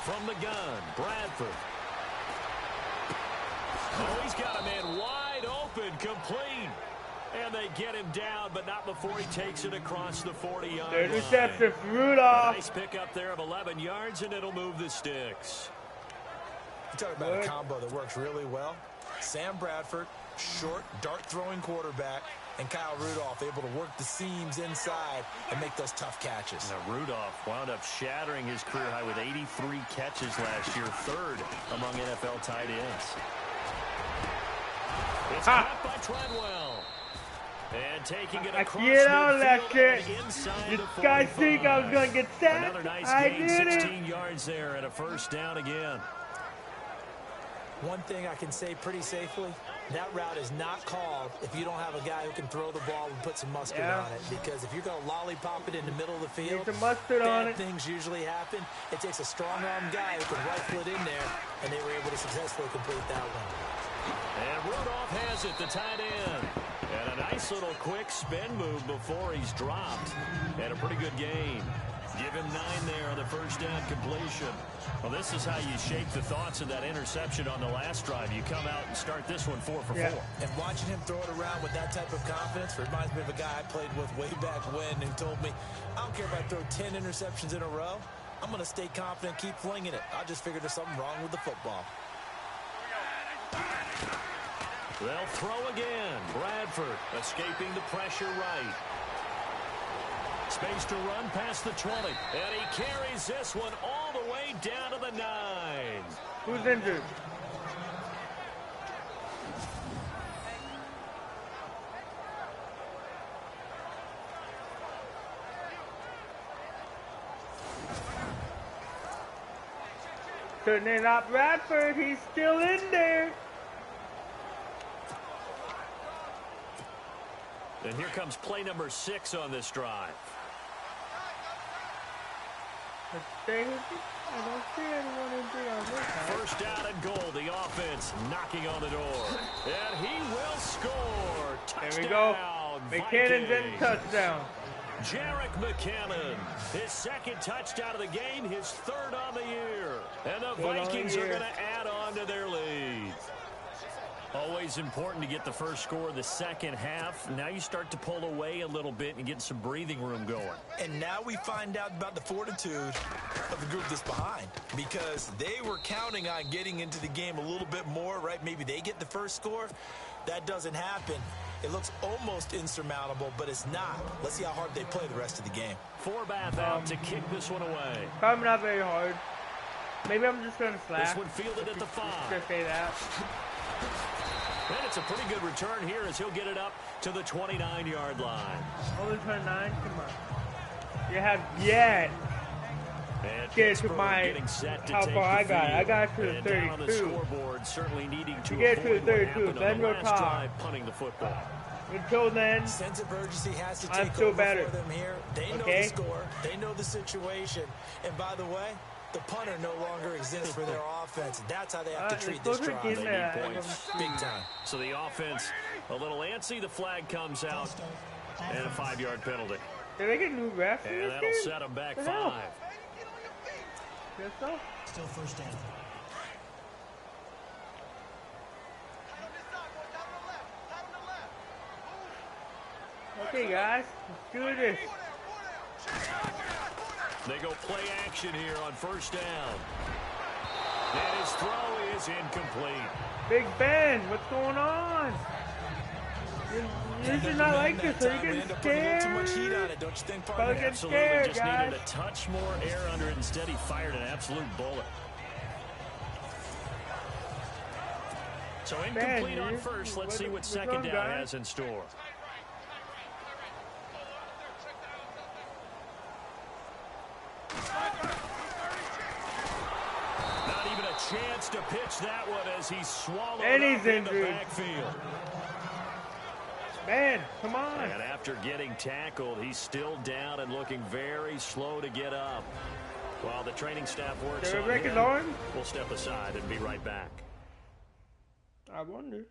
C: From the gun, Bradford. Oh, he's got a man wide open, complete. And they get him down, but not before he takes it across the 40-yard line.
A: There's reception for Rudolph.
C: Nice pickup there of 11 yards, and it'll move the sticks.
D: You talk about a combo that works really well. Sam Bradford, short, dart-throwing quarterback, and Kyle Rudolph able to work the seams inside and make those tough catches.
C: Now, Rudolph wound up shattering his career high with 83 catches last year, third among NFL tight ends. It's caught by Treadwell. And taking it across
A: get out of that shit.
C: You
A: guys think I was going to get sacked?
C: Another nice gain, 16 yards there and a first down again.
D: One thing I can say pretty safely, that route is not called if you don't have a guy who can throw the ball and put some mustard on it. Because if you're going to lollipop it in the middle of the field, bad things usually happen. It takes a strong-arm guy who can rifle it in there, and they were able to successfully complete that one.
C: And Rudolph has it, the tight end. And a nice little quick spin move before he's dropped. And a pretty good gain. Give him 9 there on the first down completion. Well, this is how you shake the thoughts of that interception on the last drive. You come out and start this one 4 for 4.
D: And watching him throw it around with that type of confidence reminds me of a guy I played with way back when who told me, I don't care if I throw 10 interceptions in a row. I'm going to stay confident, keep flinging it. I just figured there's something wrong with the football.
C: They'll throw again. Bradford escaping the pressure right. Space to run past the 20. And he carries this one all the way down to the 9.
A: Who's injured? Certainly not Bradford. He's still in there.
C: And here comes play number 6 on this drive.
A: I don't see anyone injured on this side.
C: First down and goal, the offense. defense knocking on the door. And he will score. Touchdown.
A: There we go. McKinnon's in touchdown.
C: Jerick McKinnon, his second touchdown of the game, his third on the year. And the Vikings are going to add on to their lead. Always important to get the first score of the second half. Now you start to pull away a little bit and get some breathing room going.
D: And now we find out about the fortitude of the group that's behind, because they were counting on getting into the game a little bit more, right? Maybe they get the first score. That doesn't happen. It looks almost insurmountable, but it's not. Let's see how hard they play the rest of the game.
C: Forbath out to kick this one away.
A: Probably not very hard. Maybe I'm just going to slack.
C: This one fielded at the 5.
A: Just say that.
C: And it's a pretty good return here as he'll get it up to the 29-yard line.
A: Only 29? Come on. You have yet.
C: And
A: Get to
C: Pittsburgh
A: my
C: getting set to
A: how
C: take
A: far I
C: the
A: got. I
C: field.
A: got to the
C: And
A: 32.
C: down on the scoreboard, certainly needing to
A: get to the
C: avoid what
A: 32,
C: happened
A: then
C: on the
A: go
C: last
A: top.
C: drive, punting the football.
A: Until then,
D: Sense of urgency has to
A: I'm
D: take
A: still
D: over
A: better.
D: for them here. They know the score. They know the situation. And by the way, the punter no longer exists for their offense. That's how they have to treat this drive.
C: They need points big time. So the offense a little antsy. The flag comes out and a 5-yard penalty.
A: did they get new refs?
C: And that'll set them back 5.
A: Guess so.
F: Still first down.
A: Okay, guys, let's do this.
C: They go play action here on first down. And his throw is incomplete.
A: Big Ben, what's going on? You should not like this, so you're getting scared.
D: Too much heat on it, don't you think,
A: Probably
D: partner?
A: getting
C: Absolutely,
A: scared,
C: just
A: guys.
C: needed a touch more air under it. Instead, he fired an absolute bullet. So incomplete on first. Let's see what second down has in store. Not even a chance to pitch that one as he's swallowed
A: And he's
C: up in the
A: injured.
C: backfield.
A: Man, come on.
C: And after getting tackled, he's still down and looking very slow to get up. While the training staff works
A: Did we
C: on
A: break his
C: him,
A: arm?
C: we'll step aside and be right back.
A: I wonder.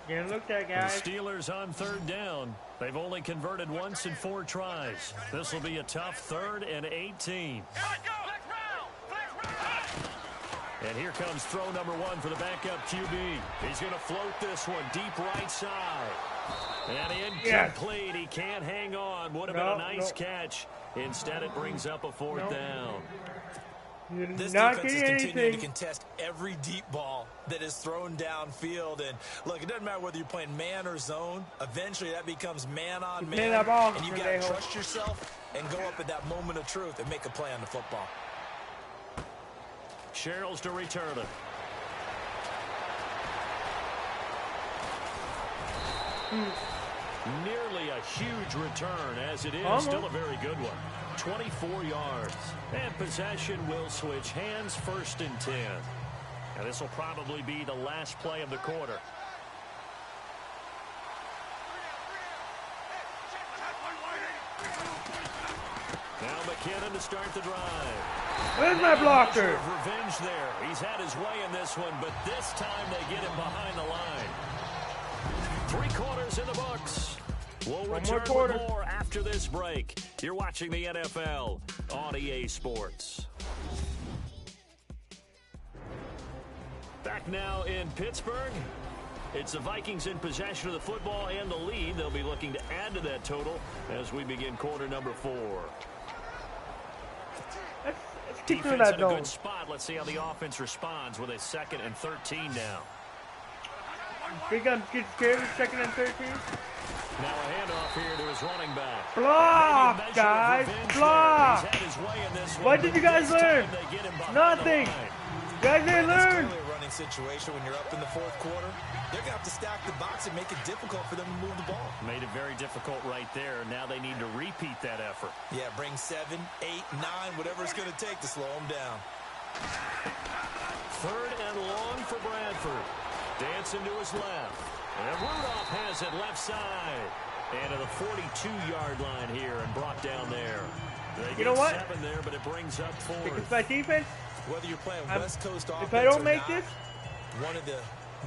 A: Getting looked at,
C: The
A: guys.
C: Steelers on third down. They've only converted once in 4 tries. This will be a tough 3rd and 18. And here comes throw number 1 for the backup QB. He's going to float this one deep right side. And incomplete. He can't hang on. Would have been a nice catch. Instead, it brings up a 4th down.
A: You're
D: This
A: not
D: defense is
A: getting
D: continuing to
A: anything.
D: contest every deep ball that is thrown downfield. And look, it doesn't matter whether you're playing man or zone. Eventually, that becomes man on
A: Play
D: man.
A: that ball,
D: And you got
A: Verdejo.
D: to trust yourself and go up at that moment of truth and make a play on the football.
C: Sherrills to return it. Nearly a huge return, as it is still a very good one. 24 yards. And possession will switch hands, 1st and 10. And this will probably be the last play of the quarter. Now McKinnon to start the drive.
A: Where's my blocker?
C: Revenge there. He's had his way in this one, but this time they get him behind the line. 3 quarters in the books. We'll return with more after this break. You're watching the NFL on EA Sports. Back now in Pittsburgh. It's the Vikings in possession of the football and the lead. They'll be looking to add to that total as we begin quarter number 4.
A: Let's keep doing
C: Defense
A: that
C: in a
A: zone.
C: good spot. Let's see how the offense responds with a 2nd and 13 now.
A: Big guns get scared with 2nd and 13.
C: Now a handoff here to his running back.
A: Block,
C: Maybe a measure of
A: guys.
C: revenge
A: Block.
C: there. He's had his way in this one,
A: What did you guys
C: this time
A: learn?
C: they get him behind
A: Nothing.
C: the line.
A: You guys didn't
D: It's
A: learn.
D: clearly a running situation when you're up in the 4th quarter. They're going to have to stack the box and make it difficult for them to move the ball.
C: Made it very difficult right there. Now they need to repeat that effort.
D: Yeah, bring 7, 8, 9, whatever it's going to take to slow them down.
C: 3rd and long for Bradford. Dancing to his left. And Rudolph has it left side. And to the 42-yard line here and brought down there.
A: You know what?
C: 7 there, but it brings up 4.
A: Because my defense,
D: Whether you're playing West Coast offense
A: if I don't
D: or
A: make
D: not,
A: this,
D: one of the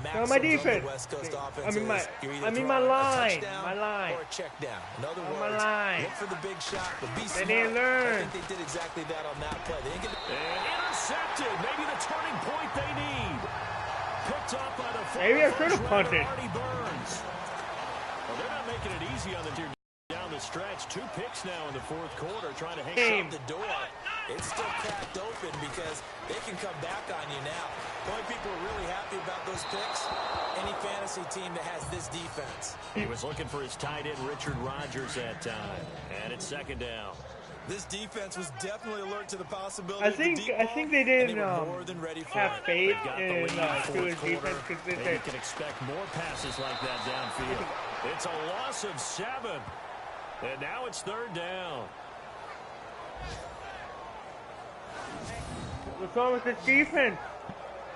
A: no, my
D: maxims of
A: defense.
D: the West Coast offense
A: I mean my,
D: is you're either
A: I mean my
D: throwing a
A: line,
D: touchdown
A: my line.
D: or a check down. In other
A: On
D: words,
A: my line.
D: look for the big shot, but be
A: They
D: smart.
A: didn't learn.
D: I think they did exactly that on that play. They didn't get
C: And intercepted. Maybe the turning point they need. Picked up by the
A: Maybe I should have
C: first-rounder
A: punted.
C: Artie Burns. Well, they're not making it easy on the team down the stretch. 2 picks now in the fourth quarter, trying to hang
D: shut the door. It's still cracked open because they can come back on you now. The only people are really happy about those picks, any fantasy team that has this defense.
C: He was looking for his tight end, Richard Rodgers, that time. And it's 2nd down.
D: This defense was definitely alert to the possibility
A: I
D: of the
A: think
D: deep
A: I
D: ball,
A: think they
D: and
A: didn't
D: were more than ready for
A: have
D: it.
A: faith
C: They've got the
A: in
C: lead
A: to his
C: fourth
A: defense
C: quarter.
A: because they
C: Maybe
A: said
C: you can expect more passes like that downfield. It's a loss of 7. And now it's 3rd down.
A: what's wrong with this defense?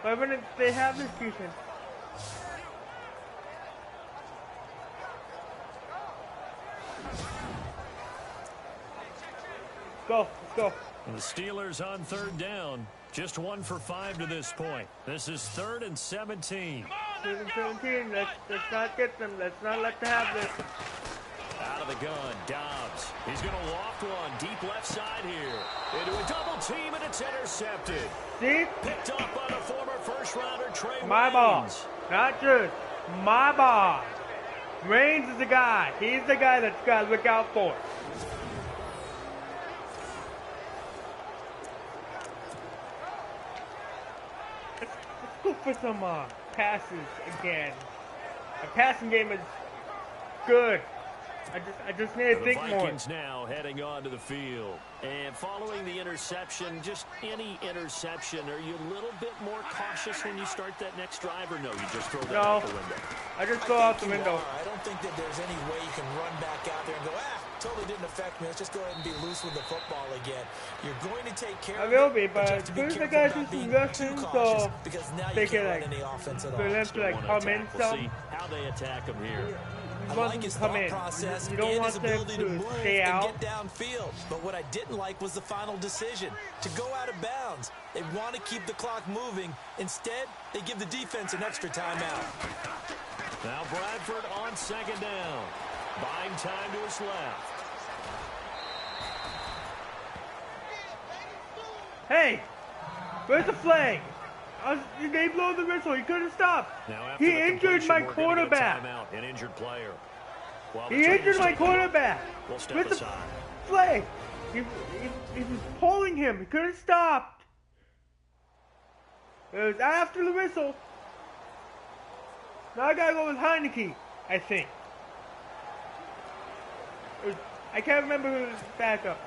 A: Why wouldn't they have this defense? Let's go.
C: And the Steelers on 3rd down. Just 1 for 5 to this point. This is 3rd and 17.
A: 3rd and 17. Let's not get them. Let's not let them have this.
C: Out of the gun, Dobbs. He's going to loft one deep left side here. Into a double team, and it's intercepted.
A: See?
C: Picked up by the former first-rounder Trey
A: My ball.
C: Waynes.
A: Not just my ball. Reigns is the guy. He's the guy that's got to look out for. Let's go for some passes again. The passing game is good. I just need to
C: The
A: think more.
C: Vikings now heading onto the field. And following the interception, just any interception, are you a little bit more cautious when you start that next drive, or no, you just throw that out the window?
A: I just go out the window.
D: I don't think that there's any way you can run back out there and go, totally didn't affect me. Let's just go ahead and be loose with the football again. You're going to take care
A: I
D: of
A: will
D: it,
A: be, but
D: you have to be
A: as soon as the
D: careful
A: guys
D: about
A: do some
D: being
A: rushing,
D: too
A: so
D: cautious, because now
A: they
D: you
A: can,
D: can't
A: like,
D: run any offense at
A: for
D: all.
A: them to like
C: Wanna
A: come in
C: attack. We'll
A: some.
C: see how they attack them here.
D: I
A: want
D: like
A: them
D: his
A: to come
D: thought
A: in.
D: process
A: You don't
D: and
A: want
D: his
A: them
D: ability to
A: to
D: move
A: stay
D: and
A: out.
D: get downfield. But what I didn't like was the final decision, to go out of bounds. They want to keep the clock moving. Instead, they give the defense an extra timeout.
C: Now Bradford on 2nd down. Buying time to his left.
A: Hey, where's the flag? They blow the whistle. He couldn't stop.
C: Now after
A: He
C: the
A: injured
C: completion,
A: my
C: we're gonna get a
A: quarterback.
C: timeout, an injured player. While the
A: He
C: Tigers
A: injured my
C: take the ball,
A: quarterback.
C: We'll step
A: With the
C: aside.
A: flag. He was pulling him. He couldn't stop. It was after the whistle. Now I gotta go with Heineke, I think. I can't remember who was backup.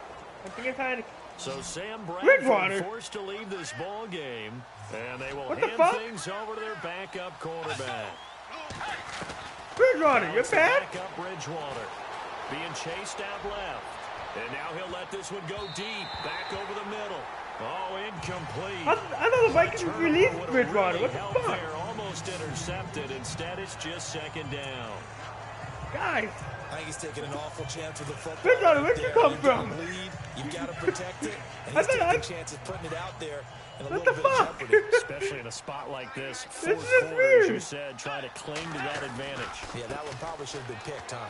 A: I think it's Heineke.
C: So Sam
A: Bridgewater.
C: Bradford forced to leave this ball game, and they will
A: What the
C: hand
A: fuck?
C: things over to their backup quarterback.
A: Bridgewater, you're
C: It's the
A: bad?
C: Backup Bridgewater being chased out left, and now he'll let this one go deep, back over the middle. Oh, incomplete.
A: I thought the Vikings
C: Turnover
A: released
C: would've
A: Bridgewater.
C: really
A: What the
C: helped
A: fuck?
C: there, almost intercepted. Instead, it's just 2nd down.
A: Guys,
D: I think he's taking an awful chance with the football.
A: Bridgewater, where'd you
D: there.
A: come
D: You've got
A: from?
D: a lead. You've got to protect it. And
A: I
D: he's
A: thought
D: taking chances putting it out there in a
A: What
D: little
A: the
D: bit
A: fuck?
D: of jeopardy.
C: Especially in a spot like this.
A: This
C: Fourth
A: is
C: quarter,
A: weird.
C: as you said, trying to cling to that advantage.
D: Yeah, that one probably should have been picked, huh?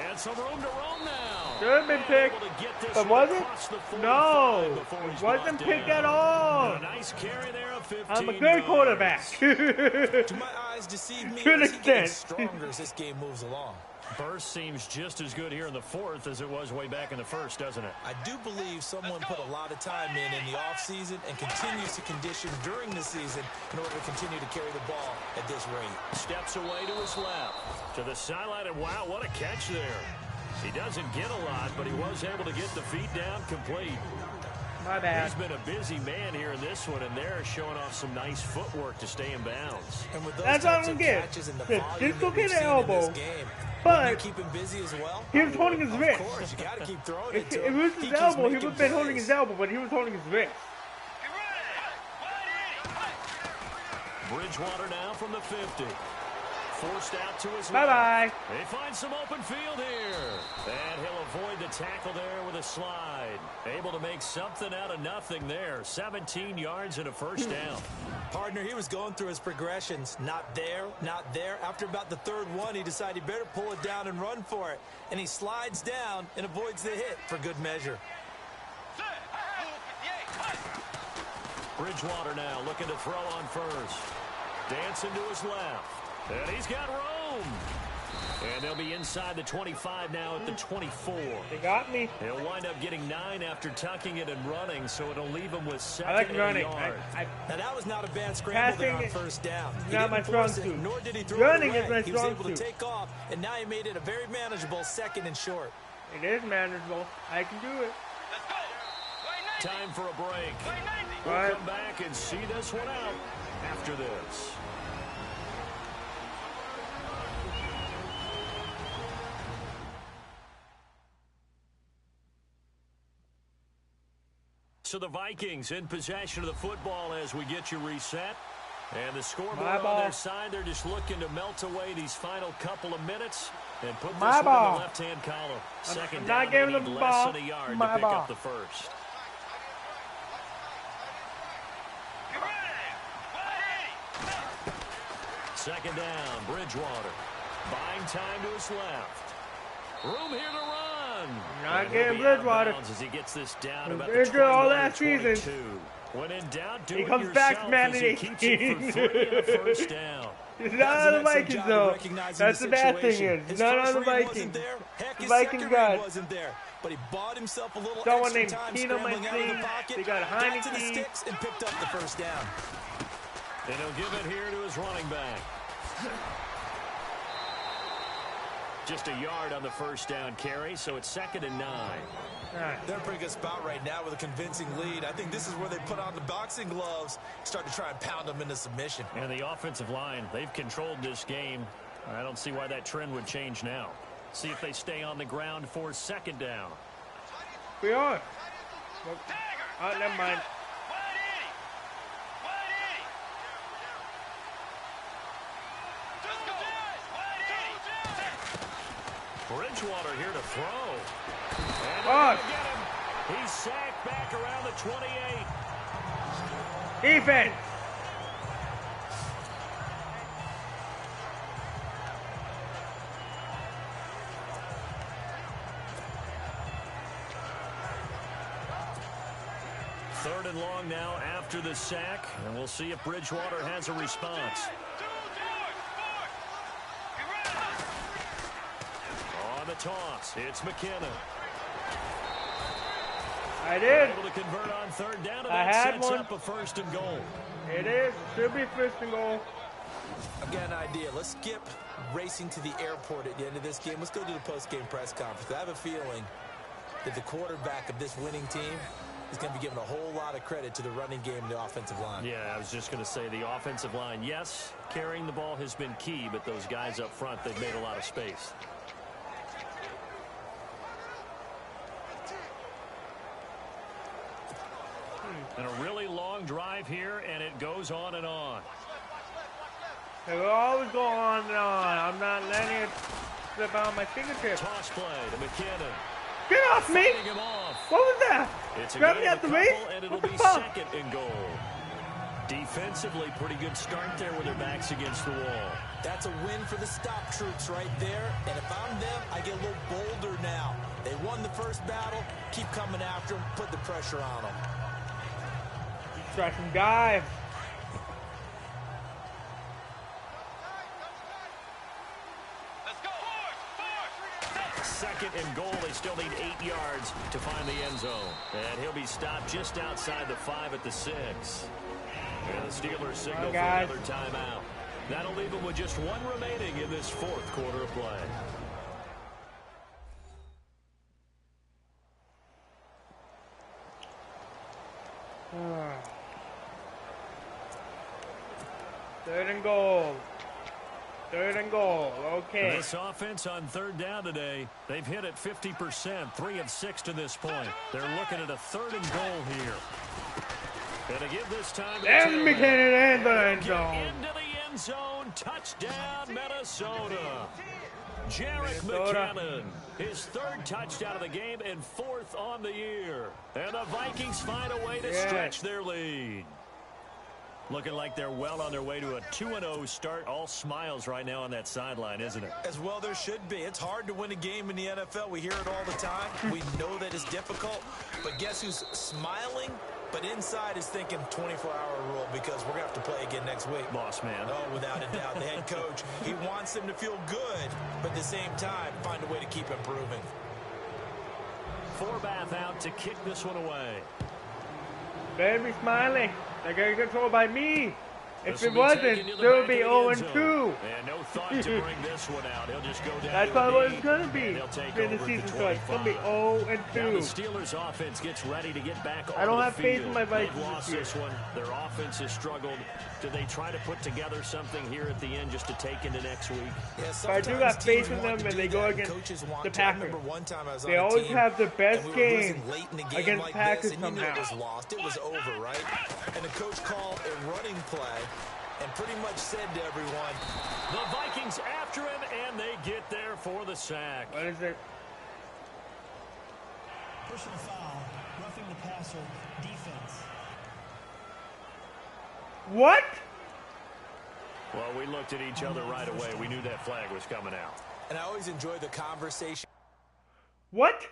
C: And some room to roam now.
A: should have been picked.
C: Able to get this
A: But
C: one
A: was it?
C: across the 45
A: No,
C: before
A: it
C: he's
A: wasn't
C: brought
A: picked
C: down.
A: at all.
C: A nice carry there of 15
A: I'm a good
C: yards.
A: quarterback.
D: Do my eyes deceive me,
A: To an
D: or is he getting
A: extent.
D: stronger as this game moves along?
C: Burst seems just as good here in the fourth as it was way back in the first, doesn't it?
D: I do believe someone put a lot of time in the offseason and continues to condition during the season in order to continue to carry the ball at this rate.
C: Steps away to his left. To the sideline, and wow, what a catch there. He doesn't get a lot, but he was able to get the feet down complete.
A: My bad.
C: He's been a busy man here in this one, and they're showing off some nice footwork to stay in bounds.
D: And with those
A: That's all
D: types
A: I'm
D: of
A: getting.
D: catches and the
A: The
D: volume that we've
A: dislocated
D: seen in
A: elbow,
D: this game,
A: but
D: you keep him busy as well.
A: he was holding his wrist.
D: Of course, you got to keep throwing
A: If
D: it to
A: it
D: him.
A: was
D: He
A: his
D: keeps
A: elbow, he
D: making
A: would have been holding
D: plays.
A: his elbow, but he was holding his wrist.
C: Bridgewater now from the 50. Forced out to his
A: Bye-bye.
C: left. They find some open field here. And he'll avoid the tackle there with a slide. Able to make something out of nothing there. 17 yards and a first down.
D: Partner, he was going through his progressions. Not there, not there. After about the third one, he decided he better pull it down and run for it. And he slides down and avoids the hit for good measure.
C: Bridgewater now looking to throw on first. Dancing to his left. And he's got room. And they'll be inside the 25 now at the 24.
A: They got me.
C: He'll wind up getting 9 after tucking it and running, so it'll leave him with 7
A: I like
C: and
A: running.
C: a yard.
D: Now that was not a bad scramble there on
A: Passing
D: first down. He
A: not
D: didn't
A: my strong
D: force it,
A: suit.
D: nor did he throw
A: Running
D: it
A: is
D: away.
A: my
D: He was
A: strong
D: able to
A: suit.
D: take off, and now he made it a very manageable 2nd and short.
A: It is manageable. I can do it.
C: Time for a break. We'll
A: Right.
C: come back and see this one out after this. So the Vikings in possession of the football as we get you reset. And the scoreboard on their side, they're just looking to melt away these final couple of minutes and put this one in the left-hand column. Second down,
A: not giving
C: they
A: them
C: need
A: the
C: less
A: ball.
C: than a yard
A: My
C: to pick
A: ball.
C: up the first. Second down, Bridgewater. Buying time to his left. Room here to run.
A: Not
C: And
A: getting
C: he'll be out of
A: Bridgewater.
C: bounds as he gets this down
A: He's
C: about the
A: injured all
C: 21
A: last
C: or 22.
A: season.
C: When in doubt, do
A: He
C: it
A: comes
C: yourself
A: back to Madden
C: as he keeps it for 3 and a first down.
A: It's
D: That
A: not
D: was
A: on
D: an
A: the
D: excellent
A: Vikings,
D: job of
A: though.
D: recognizing
A: That's the bad thing
D: situation.
A: is.
D: His
A: Not
D: first
A: on the
D: read
A: Vikings.
D: wasn't there. Heck,
A: The
D: his
A: Viking
D: second
A: God.
D: read wasn't there. But he bought himself a little
A: Someone
D: extra
A: named
D: time
A: Keenum,
D: scrambling
A: I
D: out of the
A: think.
D: pocket.
A: They got
D: got to the
A: Heineke.
D: sticks and picked up the first down.
C: And he'll give it here to his running back. Just a yard on the first down carry, so it's 2nd and 9.
D: They're in a pretty good spot right now with a convincing lead. I think this is where they put on the boxing gloves, start to try and pound them into submission.
C: And the offensive line, they've controlled this game. I don't see why that trend would change now. See if they stay on the ground for 2nd down.
A: We are. Oh, never mind.
C: Bridgewater here to throw. And
A: Oh.
C: they're gonna get him. He's sacked back around the 28.
A: Defense.
C: Third and long now after the sack, and we'll see if Bridgewater has a response. On the toss, it's McKenna.
A: I did.
C: Able to convert on third down, and
A: I
C: that
A: had
C: sets
A: one.
C: up a 1st and goal.
A: It is. Should be 1st and goal.
D: I've got an idea. Let's skip racing to the airport at the end of this game. Let's go to the post-game press conference. I have a feeling that the quarterback of this winning team is going to be given a whole lot of credit to the running game and the offensive line.
C: Yeah, I was just going to say the offensive line, yes, carrying the ball has been key, but those guys up front, they've made a lot of space. And a really long drive here, and it goes on and on.
A: It will always go on and on. I'm not letting it slip out of my fingertips.
C: Toss play to McKinnon.
A: Get off me!
C: Fighting him off.
A: What was that?
C: It's a
A: Grab
C: gain
A: me
C: of
A: at the
C: a
A: waist?
C: couple, and it'll
A: What the
C: be
A: fuck?
C: 2nd and goal. Defensively, pretty good start there with their backs against the wall.
D: That's a win for the stop troops right there. And if I'm them, I get a little bolder now. They won the first battle. Keep coming after them. Put the pressure on them.
A: Try some dive.
C: Second and goal. They still need 8 yards to find the end zone. And he'll be stopped just outside the 5 at the 6. And the Steelers signal for
A: guys.
C: another timeout. That'll leave them with just 1 remaining in this 4th quarter of play.
A: Third and goal. Third and goal. Okay.
C: This offense on third down today, they've hit it 50%, 3 of 6 to this point. They're looking at a 3rd and goal here. And to give this time to
A: And McKinnon in the end
C: Get
A: zone.
C: into the end zone touchdown, Minnesota. Jarek McKinnon, his 3rd touchdown of the game and 4th on the year. And the Vikings find a way to stretch their lead. Looking like they're well on their way to a 2-0 start. All smiles right now on that sideline, isn't it?
D: As well there should be. It's hard to win a game in the NFL. We hear it all the time. We know that it's difficult. But guess who's smiling? But inside is thinking 24-hour rule because we're going to have to play again next week.
C: Boss man.
D: Oh, without a doubt. The head coach, he wants them to feel good, but at the same time, find a way to keep improving.
C: Forbath out to kick this one away.
A: Better be smiling. They're getting controlled by me. If it
C: This will be
A: wasn't,
C: taken to the
A: there would
C: back
A: be
C: of
A: 0-2.
C: the end zone. And no thought to bring this one out. He'll just go down.
A: That's
C: to
A: probably
C: a
A: what
C: knee,
A: it's going to be
C: and they'll take
A: in the
C: over
A: season.
C: at the
A: So it's going to be
C: 25. Now the
A: 0-2.
C: Steelers offense gets ready to get back on
A: I don't
C: the
A: have faith
C: field.
A: in my Vikings
C: They've lost
A: this year.
C: this one. Their offense has struggled. Do they try to put together something here at the end just to take into next week?
D: Yeah,
A: But I do got faith in them, and they go against the Packers. They always have the best game against
D: like
A: Packers
D: this, and you knew
A: somehow.
D: it was lost. It was over, right? And the coach called a running play and pretty much said to everyone,
C: The Vikings after him, and they get there for the sack.
A: What is it?
F: Personal foul, roughing the passer, defense.
A: What?
C: Well, we looked at each other right away. We knew that flag was coming out.
D: and I always enjoy the conversation.
A: What?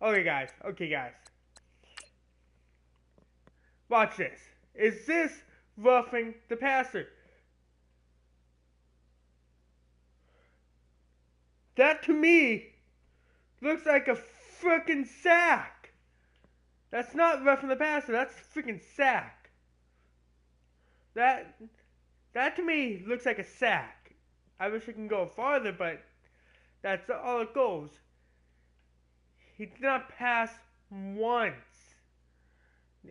A: Okay, guys. Watch this. Is this roughing the passer? That to me looks like a freaking sack. That's not roughing the passer. That's a freaking sack. That to me looks like a sack. I wish I can go farther, but that's all it goes. He did not pass once.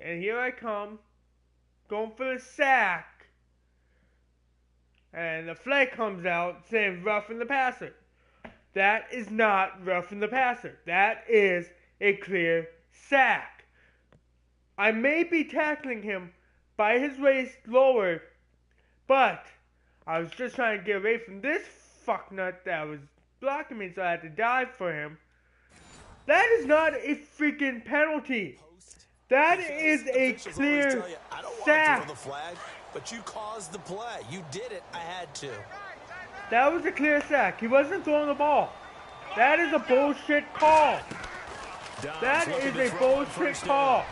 A: And here I come, going for the sack. And the flag comes out saying roughing the passer. That is not roughing the passer. That is a clear sack. I may be tackling him by his waist lower, but I was just trying to get away from this fucknut that was blocking me, so I had to dive for him. That is not a freaking penalty. That is a clear
D: I don't want
A: sack.
D: to throw the flag, but you caused the play. You did it. I had to.
A: That was a clear sack. He wasn't throwing the ball. That is a bullshit call. That is a bullshit call.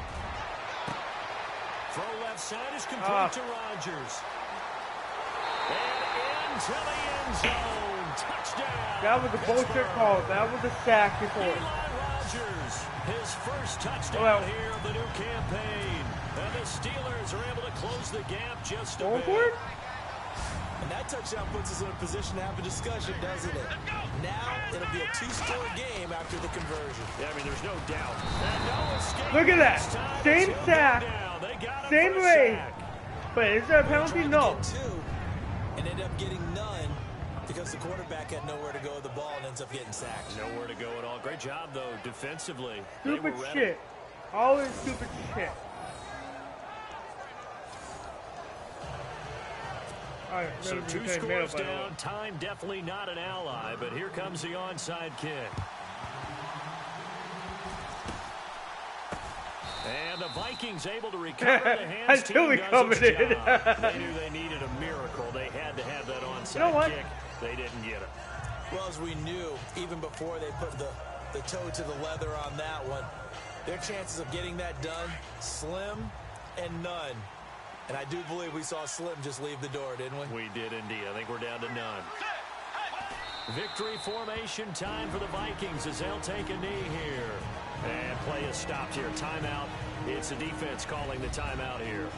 C: Throw left side is complete to Rodgers. And into the end zone. Touchdown.
A: That was a bullshit call. That was a sack before.
C: Eli Rodgers, his first touchdown here of the new campaign. And the Steelers are able to close the gap just a
A: Going
C: bit.
A: for it?
D: And that touchdown puts us in a position to have a discussion, doesn't it? Now it'll be a two-score game after the conversion.
C: Yeah, I mean, there's no doubt. And no escape.
A: Look at that.
C: This time
A: Same
C: it's
A: sack.
C: down. They got him
A: Same
C: for a
A: way.
C: sack.
A: But is there a penalty?
D: Tried to
A: No.
D: get two and ended up getting none because the quarterback had nowhere to go with the ball and ends up getting sacked.
C: Nowhere to go at all. Great job, though, defensively. They
A: Stupid
C: were ready.
A: shit. Always stupid shit. Alright,
C: So
A: that was
C: two
A: the same middle,
C: scores
A: by the way.
C: down. Time definitely not an ally, but here comes the onside kick. And the Vikings able to recover. The hands
A: Until
C: team
A: we
C: does
A: covered
C: its
A: it.
C: job. They knew they needed a miracle. They had to have that onside
A: You know what?
C: kick. They didn't get it.
D: Well, as we knew, even before they put the toe to the leather on that one, their chances of getting that done, slim and none. And I do believe we saw Slim just leave the door, didn't we?
C: We did indeed. I think we're down to none. Victory formation time for the Vikings as they'll take a knee here. And play is stopped here. Timeout. It's the defense calling the timeout here.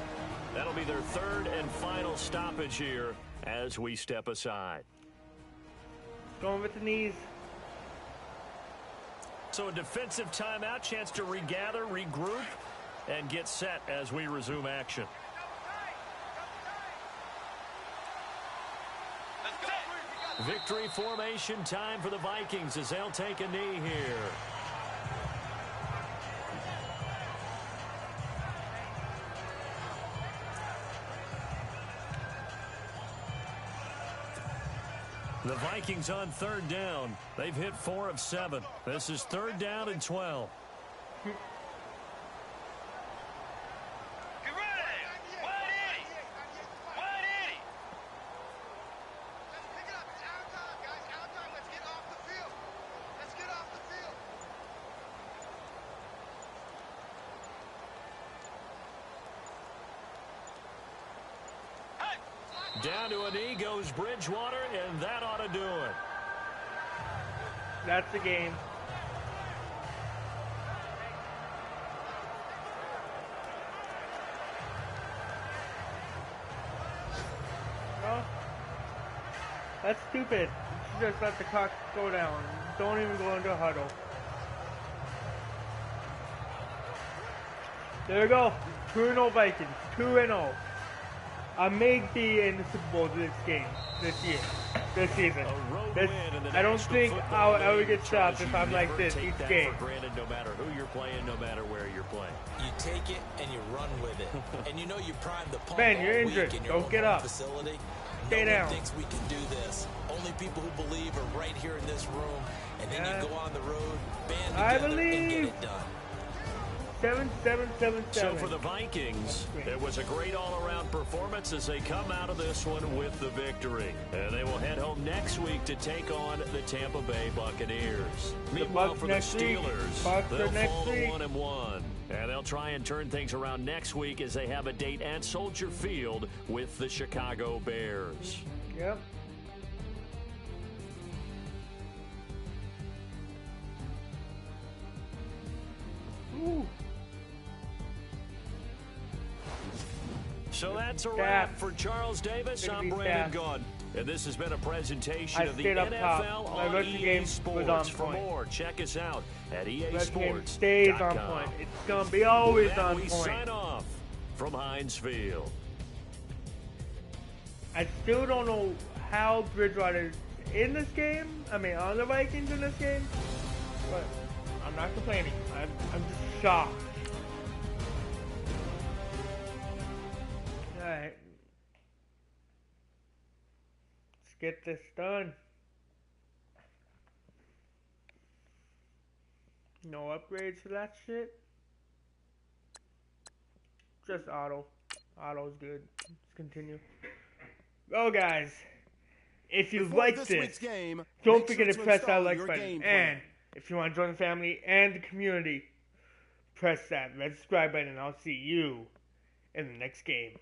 C: That'll be their third and final stoppage here as we step aside.
A: Going with the knees.
C: So a defensive timeout, chance to regather, regroup, and get set as we resume action. Victory formation time for the Vikings as they'll take a knee here. The Vikings on 3rd down. They've hit 4 of 7. This is 3rd down and 12. Down to a knee goes Bridgewater, and that ought to do it.
A: That's the game. No. That's stupid. You should just let the clock go down. Don't even go into a huddle. There we go. 2-0 Vikings. 2-0. I may be in the Super Bowl this season. I don't think I'll ever get stopped if I'm like this each game.
C: Granted, no matter who you're playing, no matter where you're playing.
D: You take it and you run with it. And you know you prime the pump
A: Ben, you're
D: all
A: injured.
D: week in your
A: Don't get up.
D: Facility.
A: Stay
D: no
A: down.
D: one thinks we can do this. Only people who believe are right here in this room. And then you go on the road, band together, and get it done.
A: 7-7-7-7.
C: So for the Vikings, it was a great all-around performance as they come out of this one with the victory. And they will head home next week to take on the Tampa Bay Buccaneers. Meanwhile, for the Steelers, they'll fall to 1-1. And they'll try and turn things around next week as they have a date at Soldier Field with the Chicago Bears.
A: Yep. Ooh.
C: So that's a wrap for Charles Davis. I'm Brandon Gunn. And this has been a presentation of the NFL on EA Sports. For more, check us out at EASports.com.
A: Stays on point. It's going to be always on point.
C: We sign off from Heinz Field.
A: I still don't know how Bridgewater is in this game. I mean, are the Vikings in this game? But I'm not complaining. I'm just shocked. Alright. Let's get this done. No upgrades for that shit. Just auto. Auto's good. Let's continue. Well, guys, if you like this, don't forget to press that like button. And if you want to join the family and the community, press that red subscribe button, and I'll see you in the next game.